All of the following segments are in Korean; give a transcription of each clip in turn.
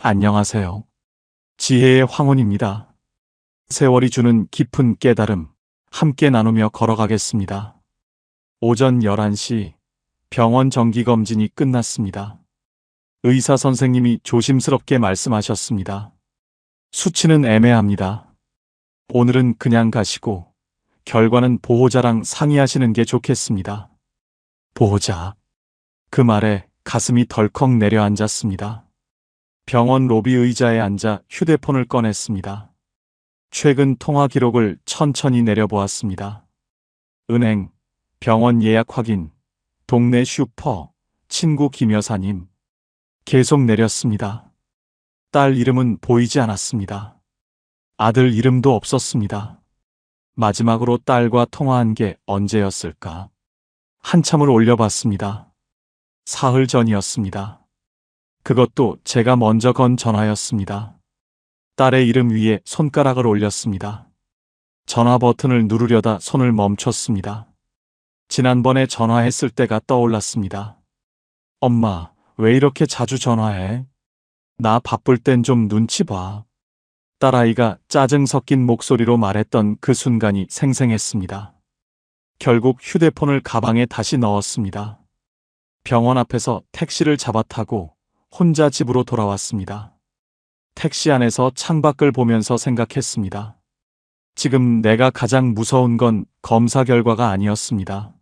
안녕하세요. 지혜의 황혼입니다. 세월이 주는 깊은 깨달음, 함께 나누며 걸어가겠습니다. 오전 11시 병원 정기검진이 끝났습니다. 의사 선생님이 조심스럽게 말씀하셨습니다. 수치는 애매합니다. 오늘은 그냥 가시고 결과는 보호자랑 상의하시는 게 좋겠습니다. 보호자. 그 말에 가슴이 덜컥 내려앉았습니다. 병원 로비 의자에 앉아 휴대폰을 꺼냈습니다. 최근 통화 기록을 천천히 내려보았습니다. 은행, 병원 예약 확인, 동네 슈퍼, 친구 김 여사님. 계속 내렸습니다. 딸 이름은 보이지 않았습니다. 아들 이름도 없었습니다. 마지막으로 딸과 통화한 게 언제였을까? 한참을 올려봤습니다. 사흘 전이었습니다. 그것도 제가 먼저 건 전화였습니다. 딸의 이름 위에 손가락을 올렸습니다. 전화 버튼을 누르려다 손을 멈췄습니다. 지난번에 전화했을 때가 떠올랐습니다. 엄마, 왜 이렇게 자주 전화해? 나 바쁠 땐 좀 눈치 봐. 딸아이가 짜증 섞인 목소리로 말했던 그 순간이 생생했습니다. 결국 휴대폰을 가방에 다시 넣었습니다. 병원 앞에서 택시를 잡아 타고 혼자 집으로 돌아왔습니다. 택시 안에서 창밖을 보면서 생각했습니다. 지금 내가 가장 무서운 건 검사 결과가 아니었습니다.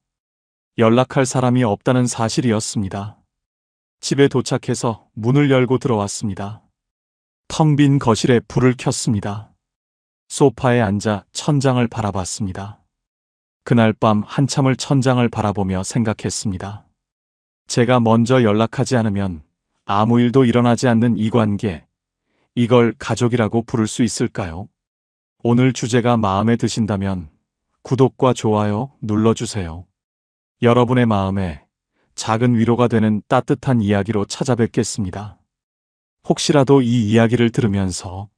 연락할 사람이 없다는 사실이었습니다. 집에 도착해서 문을 열고 들어왔습니다. 텅 빈 거실에 불을 켰습니다. 소파에 앉아 천장을 바라봤습니다. 그날 밤 한참을 천장을 바라보며 생각했습니다. 제가 먼저 연락하지 않으면 아무 일도 일어나지 않는 이 관계, 이걸 가족이라고 부를 수 있을까요? 오늘 주제가 마음에 드신다면 구독과 좋아요 눌러주세요. 여러분의 마음에 작은 위로가 되는 따뜻한 이야기로 찾아뵙겠습니다. 혹시라도 이 이야기를 들으면서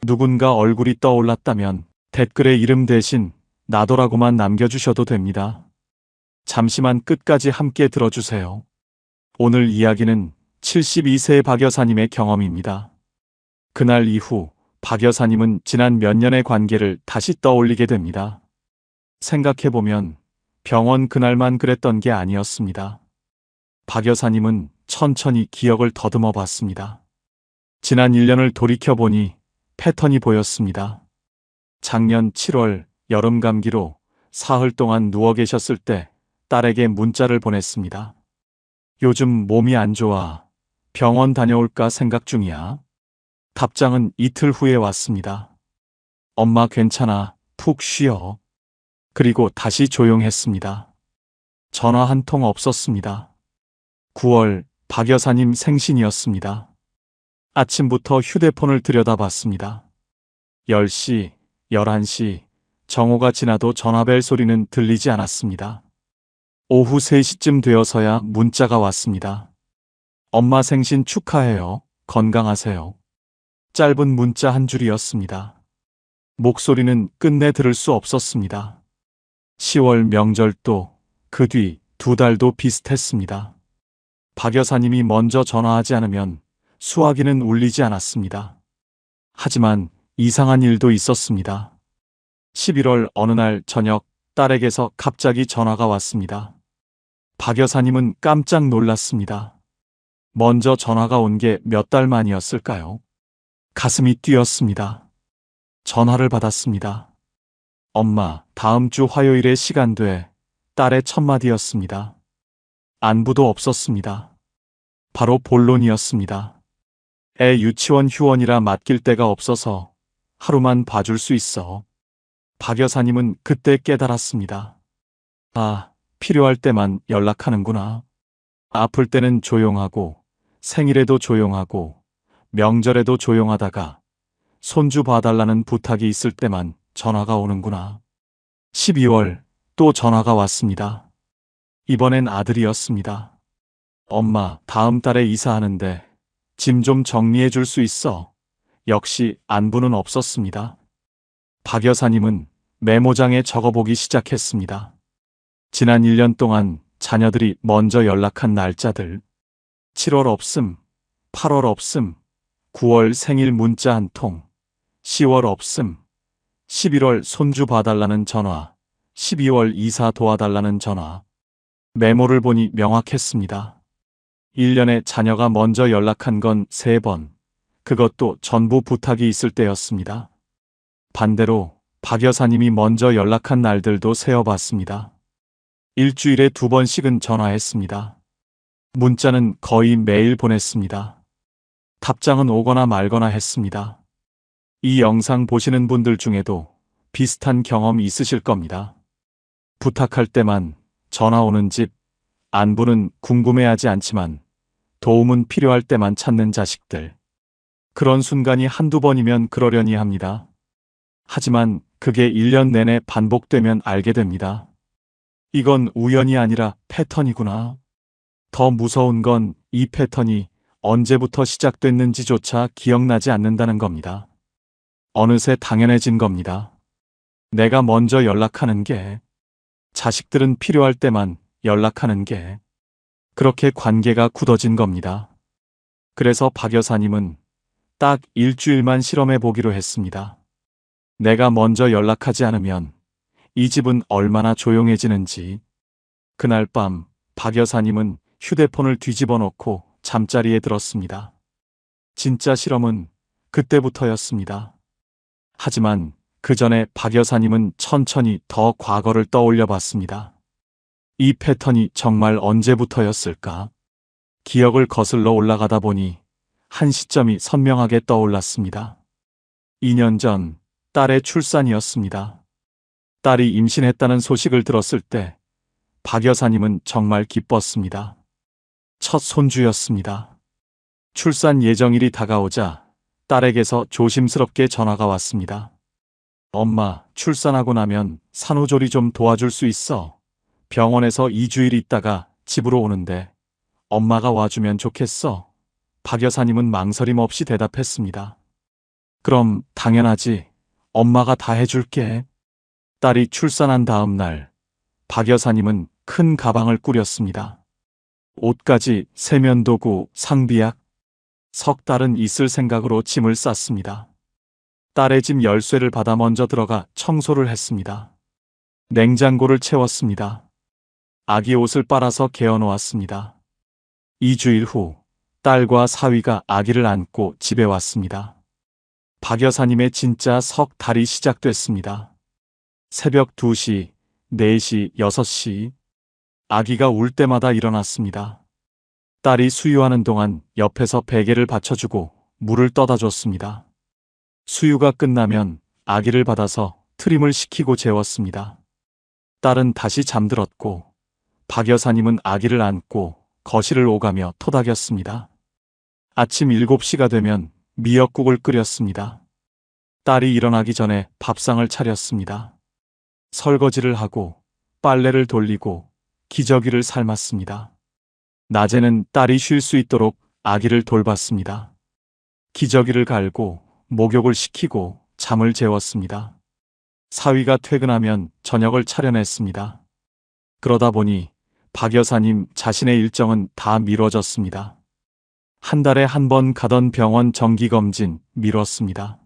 누군가 얼굴이 떠올랐다면 댓글에 이름 대신 나도라고만 남겨주셔도 됩니다. 잠시만 끝까지 함께 들어주세요. 오늘 이야기는 72세 박 여사님의 경험입니다. 그날 이후 박 여사님은 지난 몇 년의 관계를 다시 떠올리게 됩니다. 생각해보면 병원 그날만 그랬던 게 아니었습니다. 박 여사님은 천천히 기억을 더듬어 봤습니다. 지난 1년을 돌이켜보니 패턴이 보였습니다. 작년 7월 여름 감기로 사흘 동안 누워 계셨을 때 딸에게 문자를 보냈습니다. 요즘 몸이 안 좋아. 병원 다녀올까 생각 중이야. 답장은 이틀 후에 왔습니다. 엄마 괜찮아. 푹 쉬어. 그리고 다시 조용했습니다. 전화 한 통 없었습니다. 9월 박 여사님 생신이었습니다. 아침부터 휴대폰을 들여다봤습니다. 10시, 11시, 정오가 지나도 전화벨 소리는 들리지 않았습니다. 오후 3시쯤 되어서야 문자가 왔습니다. 엄마 생신 축하해요. 건강하세요. 짧은 문자 한 줄이었습니다. 목소리는 끝내 들을 수 없었습니다. 10월 명절도 그 뒤 2달도 비슷했습니다. 박 여사님이 먼저 전화하지 않으면 수화기는 울리지 않았습니다. 하지만 이상한 일도 있었습니다. 11월 어느 날 저녁 딸에게서 갑자기 전화가 왔습니다. 박 여사님은 깜짝 놀랐습니다. 먼저 전화가 온 게 몇 달 만이었을까요? 가슴이 뛰었습니다. 전화를 받았습니다. 엄마, 다음 주 화요일에 시간 돼. 딸의 첫마디였습니다. 안부도 없었습니다. 바로 본론이었습니다. 애 유치원 휴원이라 맡길 데가 없어서 하루만 봐줄 수 있어. 박 여사님은 그때 깨달았습니다. 아, 필요할 때만 연락하는구나. 아플 때는 조용하고 생일에도 조용하고 명절에도 조용하다가 손주 봐달라는 부탁이 있을 때만 전화가 오는구나. 12월 또 전화가 왔습니다. 이번엔 아들이었습니다. 엄마, 다음 달에 이사하는데 짐 좀 정리해 줄 수 있어. 역시 안부는 없었습니다. 박 여사님은 메모장에 적어보기 시작했습니다. 지난 1년 동안 자녀들이 먼저 연락한 날짜들. 7월 없음, 8월 없음, 9월 생일 문자 한 통, 10월 없음, 11월 손주 봐달라는 전화, 12월 이사 도와달라는 전화. 메모를 보니 명확했습니다. 1년에 자녀가 먼저 연락한 건 3번, 그것도 전부 부탁이 있을 때였습니다. 반대로 박 여사님이 먼저 연락한 날들도 세어봤습니다. 일주일에 2번씩은 전화했습니다. 문자는 거의 매일 보냈습니다. 답장은 오거나 말거나 했습니다. 이 영상 보시는 분들 중에도 비슷한 경험이 있으실 겁니다. 부탁할 때만 전화 오는 집, 안부는 궁금해하지 않지만 도움은 필요할 때만 찾는 자식들. 그런 순간이 한두 번이면 그러려니 합니다. 하지만 그게 1년 내내 반복되면 알게 됩니다. 이건 우연이 아니라 패턴이구나. 더 무서운 건 이 패턴이 언제부터 시작됐는지조차 기억나지 않는다는 겁니다. 어느새 당연해진 겁니다. 내가 먼저 연락하는 게, 자식들은 필요할 때만 연락하는 게, 그렇게 관계가 굳어진 겁니다. 그래서 박 여사님은 딱 일주일만 실험해 보기로 했습니다. 내가 먼저 연락하지 않으면 이 집은 얼마나 조용해지는지. 그날 밤 박 여사님은 휴대폰을 뒤집어 놓고 잠자리에 들었습니다. 진짜 실험은 그때부터였습니다. 하지만 그 전에 박 여사님은 천천히 더 과거를 떠올려 봤습니다. 이 패턴이 정말 언제부터였을까? 기억을 거슬러 올라가다 보니 한 시점이 선명하게 떠올랐습니다. 2년 전 딸의 출산이었습니다. 딸이 임신했다는 소식을 들었을 때 박 여사님은 정말 기뻤습니다. 첫 손주였습니다. 출산 예정일이 다가오자 딸에게서 조심스럽게 전화가 왔습니다. 엄마, 출산하고 나면 산후조리 좀 도와줄 수 있어? 병원에서 2주일 있다가 집으로 오는데 엄마가 와주면 좋겠어. 박 여사님은 망설임 없이 대답했습니다. 그럼 당연하지. 엄마가 다 해줄게. 딸이 출산한 다음 날, 박 여사님은 큰 가방을 꾸렸습니다. 옷가지, 세면도구, 상비약, 석 달은 있을 생각으로 짐을 쌌습니다. 딸의 집 열쇠를 받아 먼저 들어가 청소를 했습니다. 냉장고를 채웠습니다. 아기 옷을 빨아서 개어 놓았습니다. 2주일 후 딸과 사위가 아기를 안고 집에 왔습니다. 박 여사님의 진짜 석 달이 시작됐습니다. 새벽 2시, 4시, 6시 아기가 울 때마다 일어났습니다. 딸이 수유하는 동안 옆에서 베개를 받쳐주고 물을 떠다 줬습니다. 수유가 끝나면 아기를 받아서 트림을 시키고 재웠습니다. 딸은 다시 잠들었고 박 여사님은 아기를 안고 거실을 오가며 토닥였습니다. 아침 7시가 되면 미역국을 끓였습니다. 딸이 일어나기 전에 밥상을 차렸습니다. 설거지를 하고 빨래를 돌리고 기저귀를 삶았습니다. 낮에는 딸이 쉴 수 있도록 아기를 돌봤습니다. 기저귀를 갈고 목욕을 시키고 잠을 재웠습니다. 사위가 퇴근하면 저녁을 차려냈습니다. 그러다 보니 박 여사님 자신의 일정은 다 미뤄졌습니다. 한 달에 한 번 가던 병원 정기검진 미뤘습니다.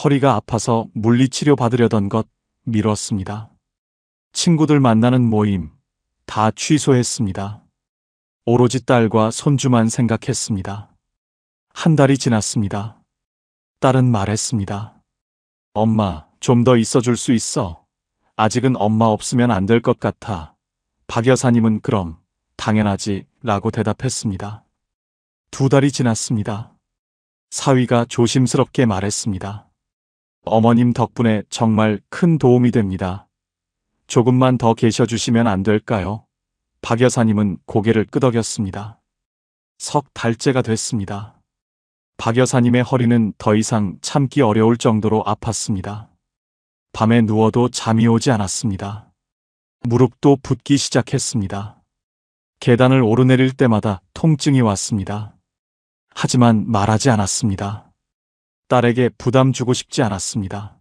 허리가 아파서 물리치료 받으려던 것 미뤘습니다. 친구들 만나는 모임 다 취소했습니다. 오로지 딸과 손주만 생각했습니다. 한 달이 지났습니다. 딸은 말했습니다. 엄마, 좀 더 있어줄 수 있어? 아직은 엄마 없으면 안 될 것 같아. 박 여사님은 그럼 당연하지 라고 대답했습니다. 2달이 지났습니다. 사위가 조심스럽게 말했습니다. 어머님 덕분에 정말 큰 도움이 됩니다. 조금만 더 계셔주시면 안 될까요? 박 여사님은 고개를 끄덕였습니다. 석 달째가 됐습니다. 박 여사님의 허리는 더 이상 참기 어려울 정도로 아팠습니다. 밤에 누워도 잠이 오지 않았습니다. 무릎도 붓기 시작했습니다. 계단을 오르내릴 때마다 통증이 왔습니다. 하지만 말하지 않았습니다. 딸에게 부담 주고 싶지 않았습니다.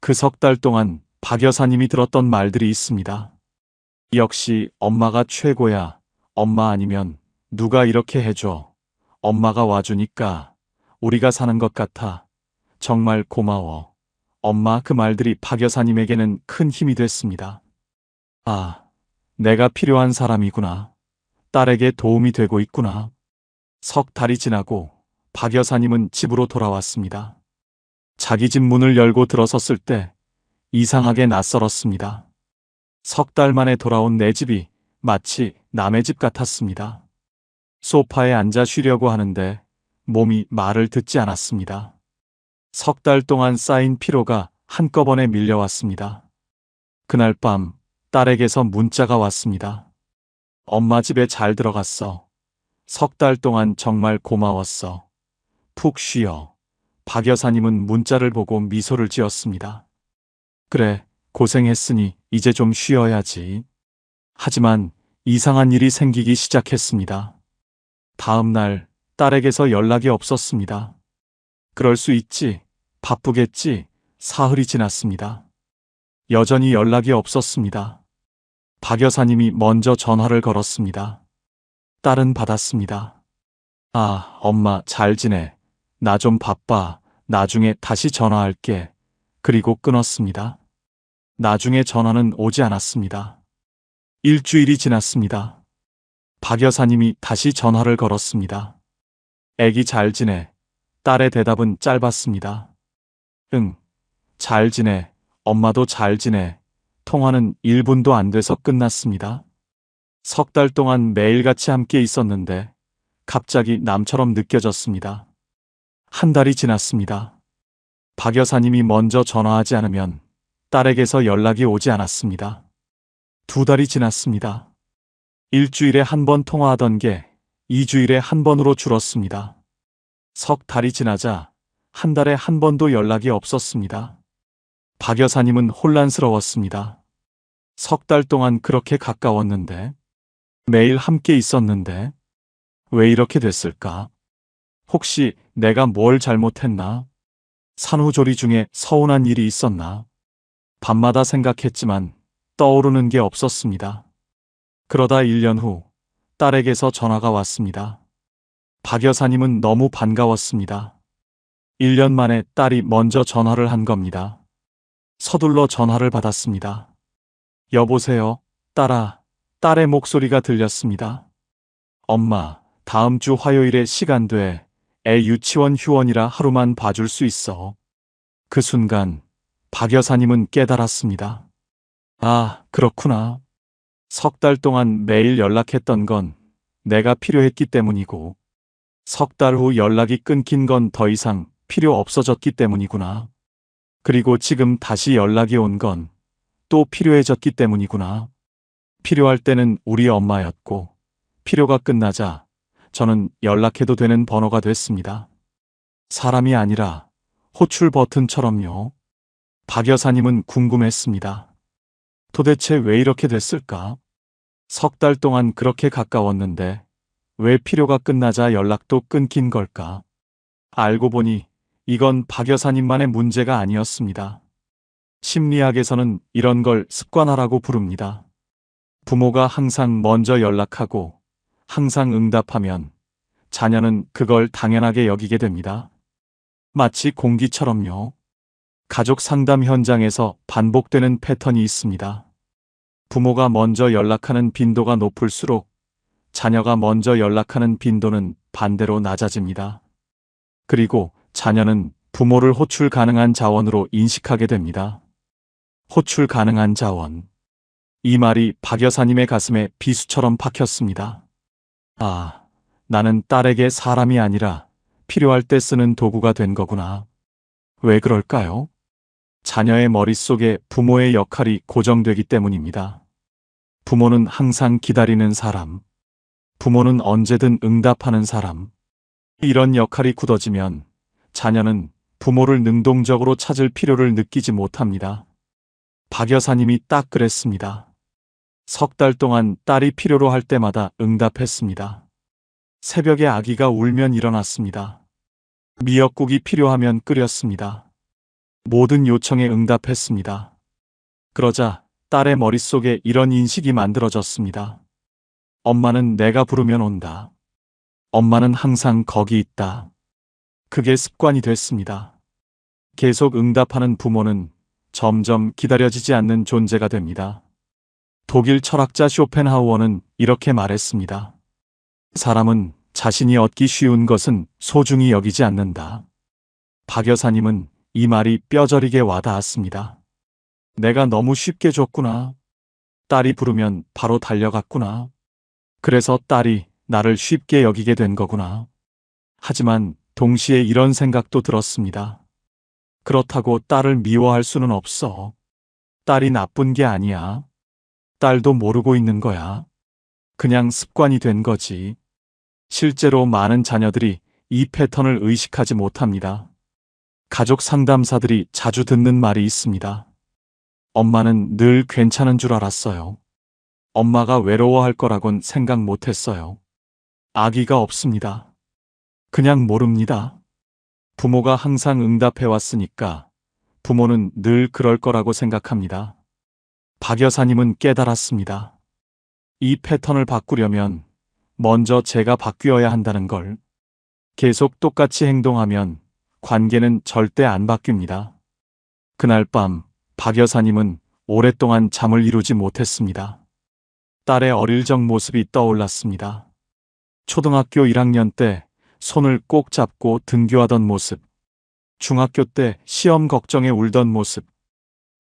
그 석 달 동안 박 여사님이 들었던 말들이 있습니다. 역시 엄마가 최고야. 엄마 아니면 누가 이렇게 해줘. 엄마가 와주니까. 우리가 사는 것 같아. 정말 고마워. 엄마, 그 말들이 박 여사님에게는 큰 힘이 됐습니다. 아, 내가 필요한 사람이구나. 딸에게 도움이 되고 있구나. 석 달이 지나고 박 여사님은 집으로 돌아왔습니다. 자기 집 문을 열고 들어섰을 때 이상하게 낯설었습니다. 석 달 만에 돌아온 내 집이 마치 남의 집 같았습니다. 소파에 앉아 쉬려고 하는데 몸이 말을 듣지 않았습니다. 석 달 동안 쌓인 피로가 한꺼번에 밀려왔습니다. 그날 밤 딸에게서 문자가 왔습니다. 엄마 집에 잘 들어갔어. 석 달 동안 정말 고마웠어. 푹 쉬어. 박 여사님은 문자를 보고 미소를 지었습니다. 그래, 고생했으니 이제 좀 쉬어야지. 하지만 이상한 일이 생기기 시작했습니다. 다음 날 딸에게서 연락이 없었습니다. 그럴 수 있지. 바쁘겠지. 사흘이 지났습니다. 여전히 연락이 없었습니다. 박 여사님이 먼저 전화를 걸었습니다. 딸은 받았습니다. 아, 엄마 잘 지내. 나 좀 바빠. 나중에 다시 전화할게. 그리고 끊었습니다. 나중에 전화는 오지 않았습니다. 일주일이 지났습니다. 박 여사님이 다시 전화를 걸었습니다. 애기 잘 지내. 딸의 대답은 짧았습니다. 응, 잘 지내. 엄마도 잘 지내. 통화는 1분도 안 돼서 끝났습니다. 석 달 동안 매일같이 함께 있었는데 갑자기 남처럼 느껴졌습니다. 한 달이 지났습니다. 박 여사님이 먼저 전화하지 않으면 딸에게서 연락이 오지 않았습니다. 2달이 지났습니다. 일주일에 한 번 통화하던 게 2주일에 한 번으로 줄었습니다. 석 달이 지나자 한 달에 한 번도 연락이 없었습니다. 박 여사님은 혼란스러웠습니다. 석 달 동안 그렇게 가까웠는데, 매일 함께 있었는데, 왜 이렇게 됐을까? 혹시 내가 뭘 잘못했나? 산후조리 중에 서운한 일이 있었나? 밤마다 생각했지만 떠오르는 게 없었습니다. 그러다 1년 후 딸에게서 전화가 왔습니다. 박 여사님은 너무 반가웠습니다. 1년 만에 딸이 먼저 전화를 한 겁니다. 서둘러 전화를 받았습니다. 여보세요, 딸아. 딸의 목소리가 들렸습니다. 엄마, 다음 주 화요일에 시간 돼. 애 유치원 휴원이라 하루만 봐줄 수 있어. 그 순간 박 여사님은 깨달았습니다. 아, 그렇구나. 석 달 동안 매일 연락했던 건 내가 필요했기 때문이고, 석 달 후 연락이 끊긴 건 더 이상 필요 없어졌기 때문이구나. 그리고 지금 다시 연락이 온 건 또 필요해졌기 때문이구나. 필요할 때는 우리 엄마였고, 필요가 끝나자 저는 연락해도 되는 번호가 됐습니다. 사람이 아니라 호출 버튼처럼요. 박 여사님은 궁금했습니다. 도대체 왜 이렇게 됐을까? 석 달 동안 그렇게 가까웠는데 왜 필요가 끝나자 연락도 끊긴 걸까? 알고 보니 이건 박 여사님만의 문제가 아니었습니다. 심리학에서는 이런 걸 습관화라고 부릅니다. 부모가 항상 먼저 연락하고 항상 응답하면 자녀는 그걸 당연하게 여기게 됩니다. 마치 공기처럼요. 가족 상담 현장에서 반복되는 패턴이 있습니다. 부모가 먼저 연락하는 빈도가 높을수록 자녀가 먼저 연락하는 빈도는 반대로 낮아집니다. 그리고 자녀는 부모를 호출 가능한 자원으로 인식하게 됩니다. 호출 가능한 자원. 이 말이 박 여사님의 가슴에 비수처럼 박혔습니다. 아, 나는 딸에게 사람이 아니라 필요할 때 쓰는 도구가 된 거구나. 왜 그럴까요? 자녀의 머릿속에 부모의 역할이 고정되기 때문입니다. 부모는 항상 기다리는 사람. 부모는 언제든 응답하는 사람. 이런 역할이 굳어지면 자녀는 부모를 능동적으로 찾을 필요를 느끼지 못합니다. 박 여사님이 딱 그랬습니다. 석 달 동안 딸이 필요로 할 때마다 응답했습니다. 새벽에 아기가 울면 일어났습니다. 미역국이 필요하면 끓였습니다. 모든 요청에 응답했습니다. 그러자 딸의 머릿속에 이런 인식이 만들어졌습니다. 엄마는 내가 부르면 온다. 엄마는 항상 거기 있다. 그게 습관이 됐습니다. 계속 응답하는 부모는 점점 기다려지지 않는 존재가 됩니다. 독일 철학자 쇼펜하우어는 이렇게 말했습니다. 사람은 자신이 얻기 쉬운 것은 소중히 여기지 않는다. 박 여사님은 이 말이 뼈저리게 와닿았습니다. 내가 너무 쉽게 줬구나. 딸이 부르면 바로 달려갔구나. 그래서 딸이 나를 쉽게 여기게 된 거구나. 하지만 동시에 이런 생각도 들었습니다. 그렇다고 딸을 미워할 수는 없어. 딸이 나쁜 게 아니야. 딸도 모르고 있는 거야. 그냥 습관이 된 거지. 실제로 많은 자녀들이 이 패턴을 의식하지 못합니다. 가족 상담사들이 자주 듣는 말이 있습니다. 엄마는 늘 괜찮은 줄 알았어요. 엄마가 외로워할 거라곤 생각 못 했어요. 아기가 없습니다. 그냥 모릅니다. 부모가 항상 응답해 왔으니까 부모는 늘 그럴 거라고 생각합니다. 박 여사님은 깨달았습니다. 이 패턴을 바꾸려면 먼저 제가 바뀌어야 한다는 걸. 계속 똑같이 행동하면 관계는 절대 안 바뀝니다. 그날 밤 박 여사님은 오랫동안 잠을 이루지 못했습니다. 딸의 어릴 적 모습이 떠올랐습니다. 초등학교 1학년 때 손을 꼭 잡고 등교하던 모습, 중학교 때 시험 걱정에 울던 모습,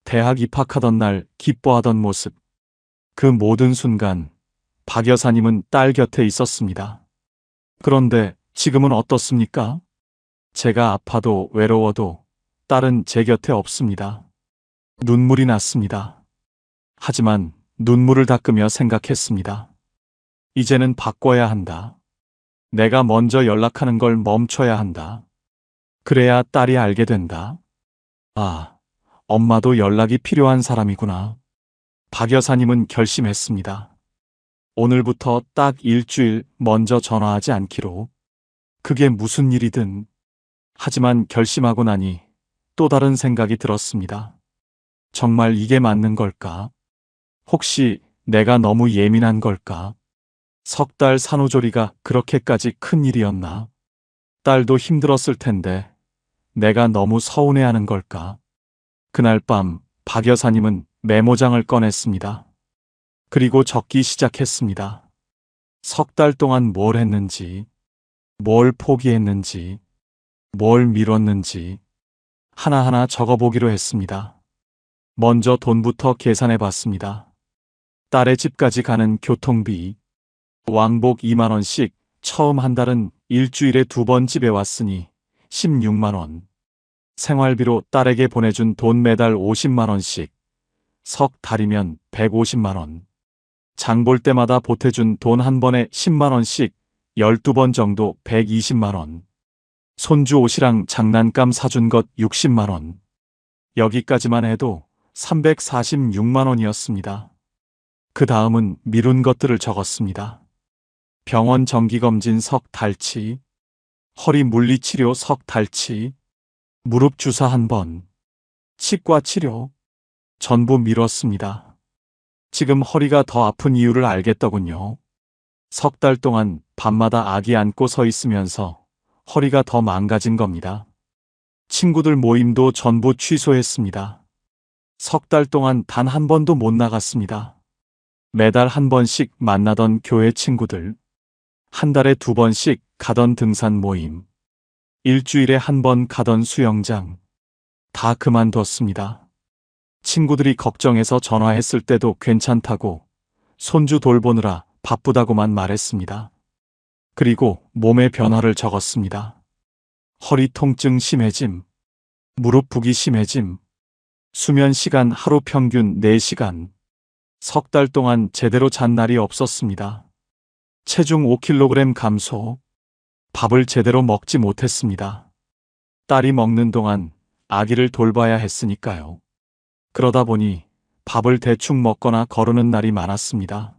대학 입학하던 날 기뻐하던 모습. 그 모든 순간 박 여사님은 딸 곁에 있었습니다. 그런데 지금은 어떻습니까? 제가 아파도 외로워도 딸은 제 곁에 없습니다. 눈물이 났습니다. 하지만 눈물을 닦으며 생각했습니다. 이제는 바꿔야 한다. 내가 먼저 연락하는 걸 멈춰야 한다. 그래야 딸이 알게 된다. 아, 엄마도 연락이 필요한 사람이구나. 박 여사님은 결심했습니다. 오늘부터 딱 일주일 먼저 전화하지 않기로. 그게 무슨 일이든. 하지만 결심하고 나니 또 다른 생각이 들었습니다. 정말 이게 맞는 걸까? 혹시 내가 너무 예민한 걸까? 석 달 산후조리가 그렇게까지 큰 일이었나? 딸도 힘들었을 텐데 내가 너무 서운해하는 걸까? 그날 밤 박 여사님은 메모장을 꺼냈습니다. 그리고 적기 시작했습니다. 석 달 동안 뭘 했는지, 뭘 포기했는지, 뭘 미뤘는지 하나하나 적어보기로 했습니다. 먼저 돈부터 계산해 봤습니다. 딸의 집까지 가는 교통비, 왕복 2만 원씩, 처음 한 달은 일주일에 2번 집에 왔으니 16만 원. 생활비로 딸에게 보내준 돈 매달 50만 원씩, 석 달이면 150만 원. 장 볼 때마다 보태준 돈 한 번에 10만 원씩, 12번 정도 120만 원. 손주 옷이랑 장난감 사준 것 60만 원. 여기까지만 해도 346만 원이었습니다. 그 다음은 미룬 것들을 적었습니다. 병원 정기검진 석 달치, 허리 물리치료 석 달치, 무릎 주사 한 번, 치과 치료, 전부 미뤘습니다. 지금 허리가 더 아픈 이유를 알겠더군요. 석 달 동안 밤마다 아기 안고 서 있으면서 허리가 더 망가진 겁니다. 친구들 모임도 전부 취소했습니다. 석 달 동안 단 한 번도 못 나갔습니다. 매달 한 번씩 만나던 교회 친구들, 한 달에 2번씩 가던 등산 모임, 일주일에 한 번 가던 수영장, 다 그만뒀습니다. 친구들이 걱정해서 전화했을 때도 괜찮다고, 손주 돌보느라 바쁘다고만 말했습니다. 그리고 몸의 변화를 적었습니다. 허리 통증 심해짐, 무릎 붓기 심해짐, 수면 시간 하루 평균 4시간, 석 달 동안 제대로 잔 날이 없었습니다. 체중 5kg 감소, 밥을 제대로 먹지 못했습니다. 딸이 먹는 동안 아기를 돌봐야 했으니까요. 그러다 보니 밥을 대충 먹거나 거르는 날이 많았습니다.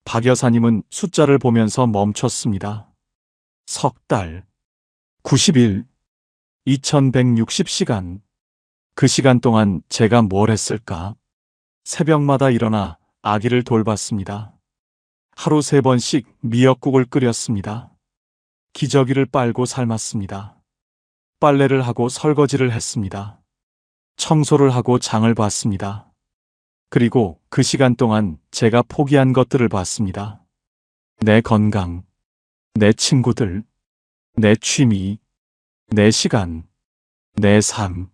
박 여사님은 숫자를 보면서 멈췄습니다. 석 달, 90일, 2160시간. 그 시간 동안 제가 뭘 했을까? 새벽마다 일어나 아기를 돌봤습니다. 하루 3번씩 미역국을 끓였습니다. 기저귀를 빨고 삶았습니다. 빨래를 하고 설거지를 했습니다. 청소를 하고 장을 봤습니다. 그리고 그 시간 동안 제가 포기한 것들을 봤습니다. 내 건강, 내 친구들, 내 취미, 내 시간, 내 삶,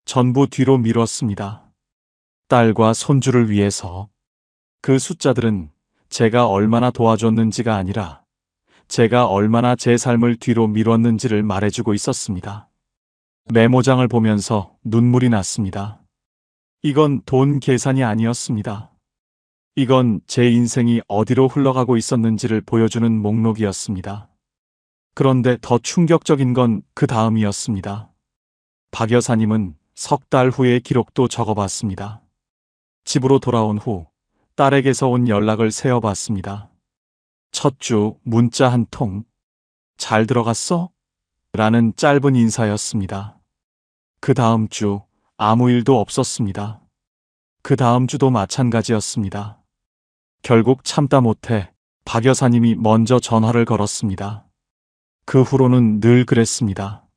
전부 뒤로 미뤘습니다. 딸과 손주를 위해서. 그 숫자들은 제가 얼마나 도와줬는지가 아니라 제가 얼마나 제 삶을 뒤로 미뤘는지를 말해주고 있었습니다. 메모장을 보면서 눈물이 났습니다. 이건 돈 계산이 아니었습니다. 이건 제 인생이 어디로 흘러가고 있었는지를 보여주는 목록이었습니다. 그런데 더 충격적인 건 그 다음이었습니다. 박 여사님은 석 달 후의 기록도 적어봤습니다. 집으로 돌아온 후 딸에게서 온 연락을 세어봤습니다. 첫 주 문자 한 통. 잘 들어갔어? 라는 짧은 인사였습니다. 그 다음 주 아무 일도 없었습니다. 그 다음 주도 마찬가지였습니다. 결국 참다 못해 박 여사님이 먼저 전화를 걸었습니다. 그 후로는 늘 그랬습니다.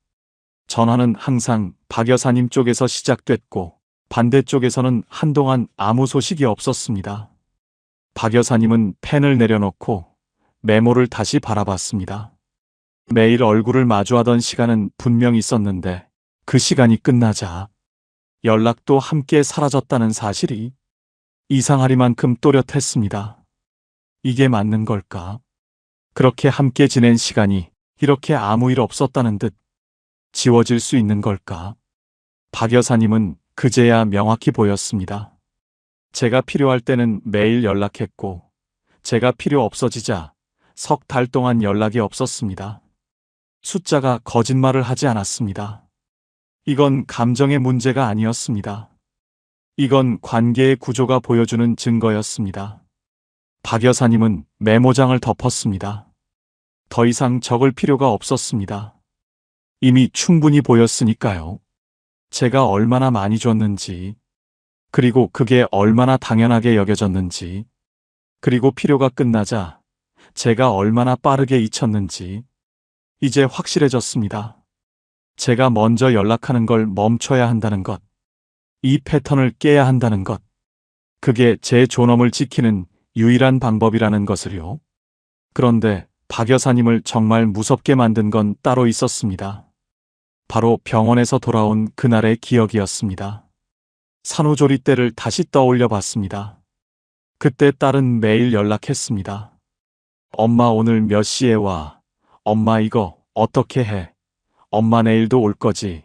전화는 항상 박 여사님 쪽에서 시작됐고 반대쪽에서는 한동안 아무 소식이 없었습니다. 박 여사님은 펜을 내려놓고 메모를 다시 바라봤습니다. 매일 얼굴을 마주하던 시간은 분명 있었는데 그 시간이 끝나자 연락도 함께 사라졌다는 사실이 이상하리만큼 또렷했습니다. 이게 맞는 걸까? 그렇게 함께 지낸 시간이 이렇게 아무 일 없었다는 듯 지워질 수 있는 걸까? 박 여사님은 그제야 명확히 보였습니다. 제가 필요할 때는 매일 연락했고 제가 필요 없어지자 석 달 동안 연락이 없었습니다. 숫자가 거짓말을 하지 않았습니다. 이건 감정의 문제가 아니었습니다. 이건 관계의 구조가 보여주는 증거였습니다. 박 여사님은 메모장을 덮었습니다. 더 이상 적을 필요가 없었습니다. 이미 충분히 보였으니까요. 제가 얼마나 많이 줬는지, 그리고 그게 얼마나 당연하게 여겨졌는지, 그리고 필요가 끝나자 제가 얼마나 빠르게 잊혔는지 이제 확실해졌습니다. 제가 먼저 연락하는 걸 멈춰야 한다는 것, 이 패턴을 깨야 한다는 것, 그게 제 존엄을 지키는 유일한 방법이라는 것을요. 그런데 박 여사님을 정말 무섭게 만든 건 따로 있었습니다. 바로 병원에서 돌아온 그날의 기억이었습니다. 산후조리 때를 다시 떠올려 봤습니다. 그때 딸은 매일 연락했습니다. 엄마 오늘 몇 시에 와? 엄마 이거 어떻게 해? 엄마 내일도 올 거지?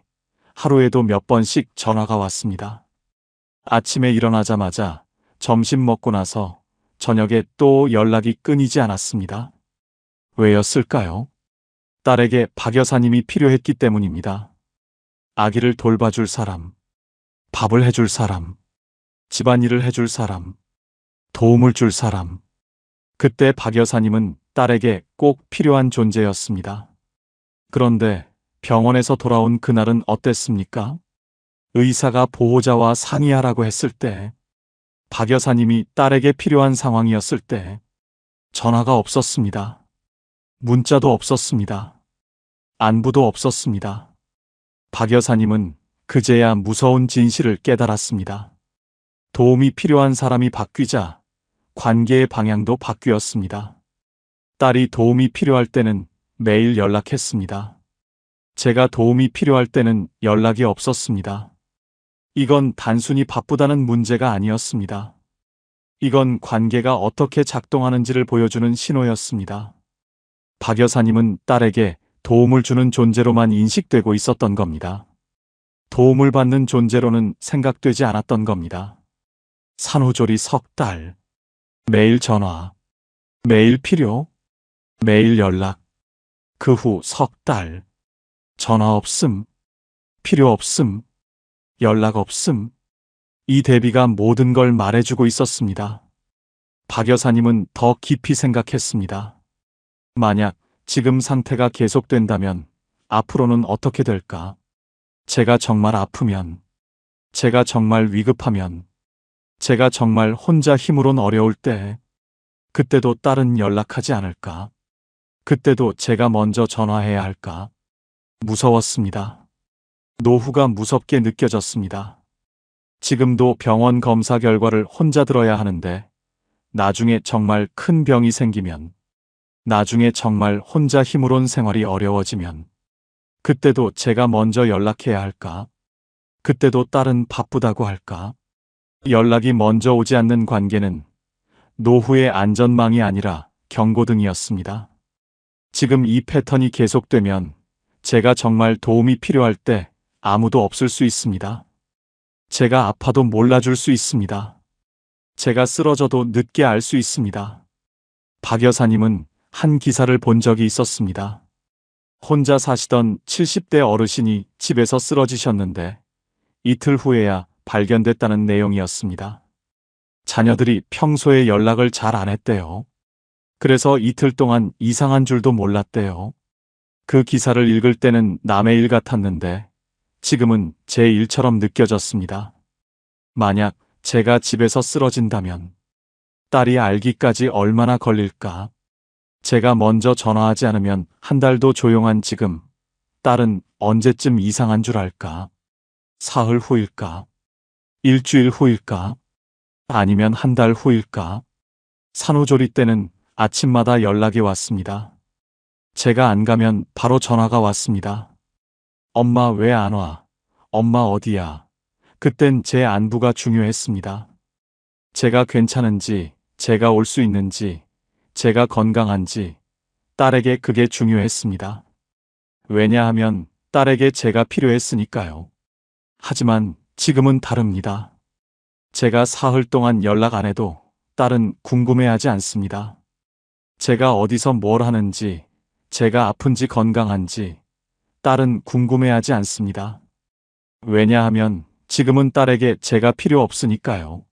하루에도 몇 번씩 전화가 왔습니다. 아침에 일어나자마자 점심 먹고 나서 저녁에 또 연락이 끊이지 않았습니다. 왜였을까요? 딸에게 박 여사님이 필요했기 때문입니다. 아기를 돌봐줄 사람, 밥을 해줄 사람, 집안일을 해줄 사람, 도움을 줄 사람. 그때 박 여사님은 딸에게 꼭 필요한 존재였습니다. 그런데 병원에서 돌아온 그날은 어땠습니까? 의사가 보호자와 상의하라고 했을 때, 박 여사님이 딸에게 필요한 상황이었을 때, 전화가 없었습니다. 문자도 없었습니다. 안부도 없었습니다. 박 여사님은 그제야 무서운 진실을 깨달았습니다. 도움이 필요한 사람이 바뀌자 관계의 방향도 바뀌었습니다. 딸이 도움이 필요할 때는 매일 연락했습니다. 제가 도움이 필요할 때는 연락이 없었습니다. 이건 단순히 바쁘다는 문제가 아니었습니다. 이건 관계가 어떻게 작동하는지를 보여주는 신호였습니다. 박 여사님은 딸에게 도움을 주는 존재로만 인식되고 있었던 겁니다. 도움을 받는 존재로는 생각되지 않았던 겁니다. 산후조리 석 달, 매일 전화, 매일 필요, 매일 연락, 그 후 석 달, 전화 없음, 필요 없음, 연락 없음. 이 대비가 모든 걸 말해주고 있었습니다. 박 여사님은 더 깊이 생각했습니다. 만약 지금 상태가 계속된다면 앞으로는 어떻게 될까? 제가 정말 아프면, 제가 정말 위급하면, 제가 정말 혼자 힘으론 어려울 때, 그때도 딸은 연락하지 않을까? 그때도 제가 먼저 전화해야 할까? 무서웠습니다. 노후가 무섭게 느껴졌습니다. 지금도 병원 검사 결과를 혼자 들어야 하는데, 나중에 정말 큰 병이 생기면, 나중에 정말 혼자 힘으론 생활이 어려워지면, 그때도 제가 먼저 연락해야 할까? 그때도 딸은 바쁘다고 할까? 연락이 먼저 오지 않는 관계는 노후의 안전망이 아니라 경고등이었습니다. 지금 이 패턴이 계속되면 제가 정말 도움이 필요할 때 아무도 없을 수 있습니다. 제가 아파도 몰라줄 수 있습니다. 제가 쓰러져도 늦게 알 수 있습니다. 박 여사님은 한 기사를 본 적이 있었습니다. 혼자 사시던 70대 어르신이 집에서 쓰러지셨는데 이틀 후에야 발견됐다는 내용이었습니다. 자녀들이 평소에 연락을 잘 안 했대요. 그래서 이틀 동안 이상한 줄도 몰랐대요. 그 기사를 읽을 때는 남의 일 같았는데 지금은 제 일처럼 느껴졌습니다. 만약 제가 집에서 쓰러진다면 딸이 알기까지 얼마나 걸릴까? 제가 먼저 전화하지 않으면 한 달도 조용한 지금 딸은 언제쯤 이상한 줄 알까? 사흘 후일까? 일주일 후일까? 아니면 한 달 후일까? 산후조리 때는 아침마다 연락이 왔습니다. 제가 안 가면 바로 전화가 왔습니다. 엄마 왜 안 와? 엄마 어디야? 그땐 제 안부가 중요했습니다. 제가 괜찮은지, 제가 올 수 있는지, 제가 건강한지, 딸에게 그게 중요했습니다. 왜냐하면 딸에게 제가 필요했으니까요. 하지만 지금은 다릅니다. 제가 사흘 동안 연락 안 해도 딸은 궁금해하지 않습니다. 제가 어디서 뭘 하는지, 제가 아픈지 건강한지 딸은 궁금해하지 않습니다. 왜냐하면 지금은 딸에게 제가 필요 없으니까요.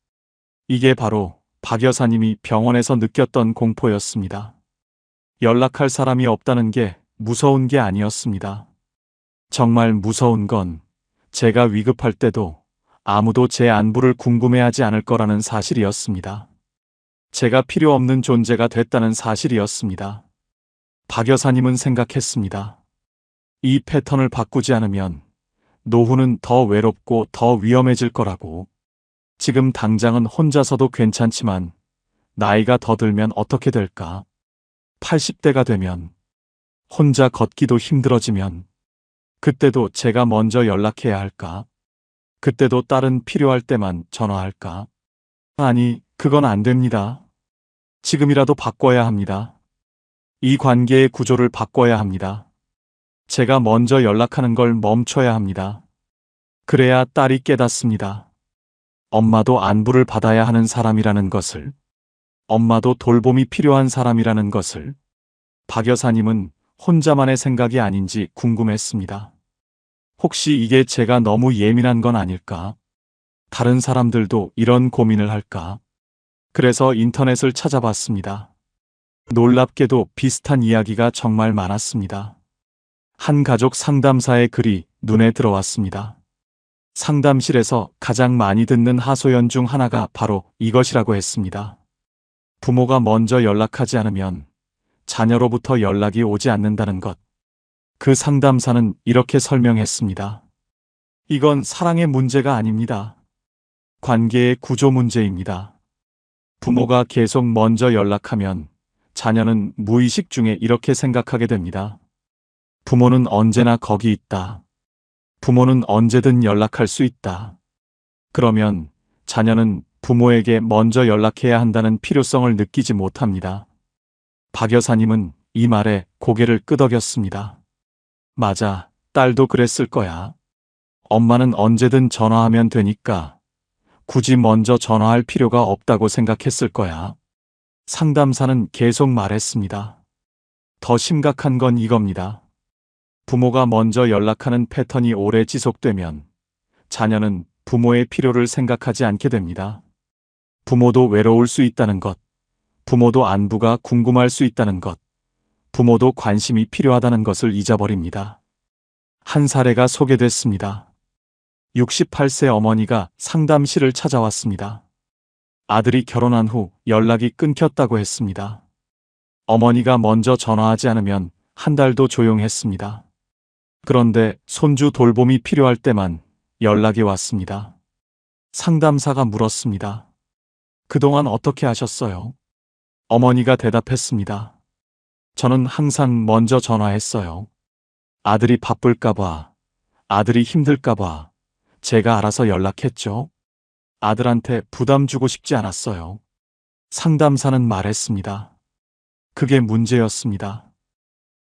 이게 바로 박 여사님이 병원에서 느꼈던 공포였습니다. 연락할 사람이 없다는 게 무서운 게 아니었습니다. 정말 무서운 건 제가 위급할 때도 아무도 제 안부를 궁금해하지 않을 거라는 사실이었습니다. 제가 필요 없는 존재가 됐다는 사실이었습니다. 박 여사님은 생각했습니다. 이 패턴을 바꾸지 않으면 노후는 더 외롭고 더 위험해질 거라고. 지금 당장은 혼자서도 괜찮지만 나이가 더 들면 어떻게 될까? 80대가 되면, 혼자 걷기도 힘들어지면, 그때도 제가 먼저 연락해야 할까? 그때도 딸은 필요할 때만 전화할까? 아니, 그건 안 됩니다. 지금이라도 바꿔야 합니다. 이 관계의 구조를 바꿔야 합니다. 제가 먼저 연락하는 걸 멈춰야 합니다. 그래야 딸이 깨닫습니다. 엄마도 안부를 받아야 하는 사람이라는 것을, 엄마도 돌봄이 필요한 사람이라는 것을. 박 여사님은 혼자만의 생각이 아닌지 궁금했습니다. 혹시 이게 제가 너무 예민한 건 아닐까? 다른 사람들도 이런 고민을 할까? 그래서 인터넷을 찾아봤습니다. 놀랍게도 비슷한 이야기가 정말 많았습니다. 한 가족 상담사의 글이 눈에 들어왔습니다. 상담실에서 가장 많이 듣는 하소연 중 하나가 바로 이것이라고 했습니다. 부모가 먼저 연락하지 않으면 자녀로부터 연락이 오지 않는다는 것. 그 상담사는 이렇게 설명했습니다. 이건 사랑의 문제가 아닙니다. 관계의 구조 문제입니다. 부모가 계속 먼저 연락하면 자녀는 무의식 중에 이렇게 생각하게 됩니다. 부모는 언제나 거기 있다. 부모는 언제든 연락할 수 있다. 그러면 자녀는 부모에게 먼저 연락해야 한다는 필요성을 느끼지 못합니다. 박 여사님은 이 말에 고개를 끄덕였습니다. 맞아, 딸도 그랬을 거야. 엄마는 언제든 전화하면 되니까 굳이 먼저 전화할 필요가 없다고 생각했을 거야. 상담사는 계속 말했습니다. 더 심각한 건 이겁니다. 부모가 먼저 연락하는 패턴이 오래 지속되면 자녀는 부모의 필요를 생각하지 않게 됩니다. 부모도 외로울 수 있다는 것, 부모도 안부가 궁금할 수 있다는 것, 부모도 관심이 필요하다는 것을 잊어버립니다. 한 사례가 소개됐습니다. 68세 어머니가 상담실을 찾아왔습니다. 아들이 결혼한 후 연락이 끊겼다고 했습니다. 어머니가 먼저 전화하지 않으면 한 달도 조용했습니다. 그런데 손주 돌봄이 필요할 때만 연락이 왔습니다. 상담사가 물었습니다. 그동안 어떻게 하셨어요? 어머니가 대답했습니다. 저는 항상 먼저 전화했어요. 아들이 바쁠까봐, 아들이 힘들까봐 제가 알아서 연락했죠. 아들한테 부담 주고 싶지 않았어요. 상담사는 말했습니다. 그게 문제였습니다.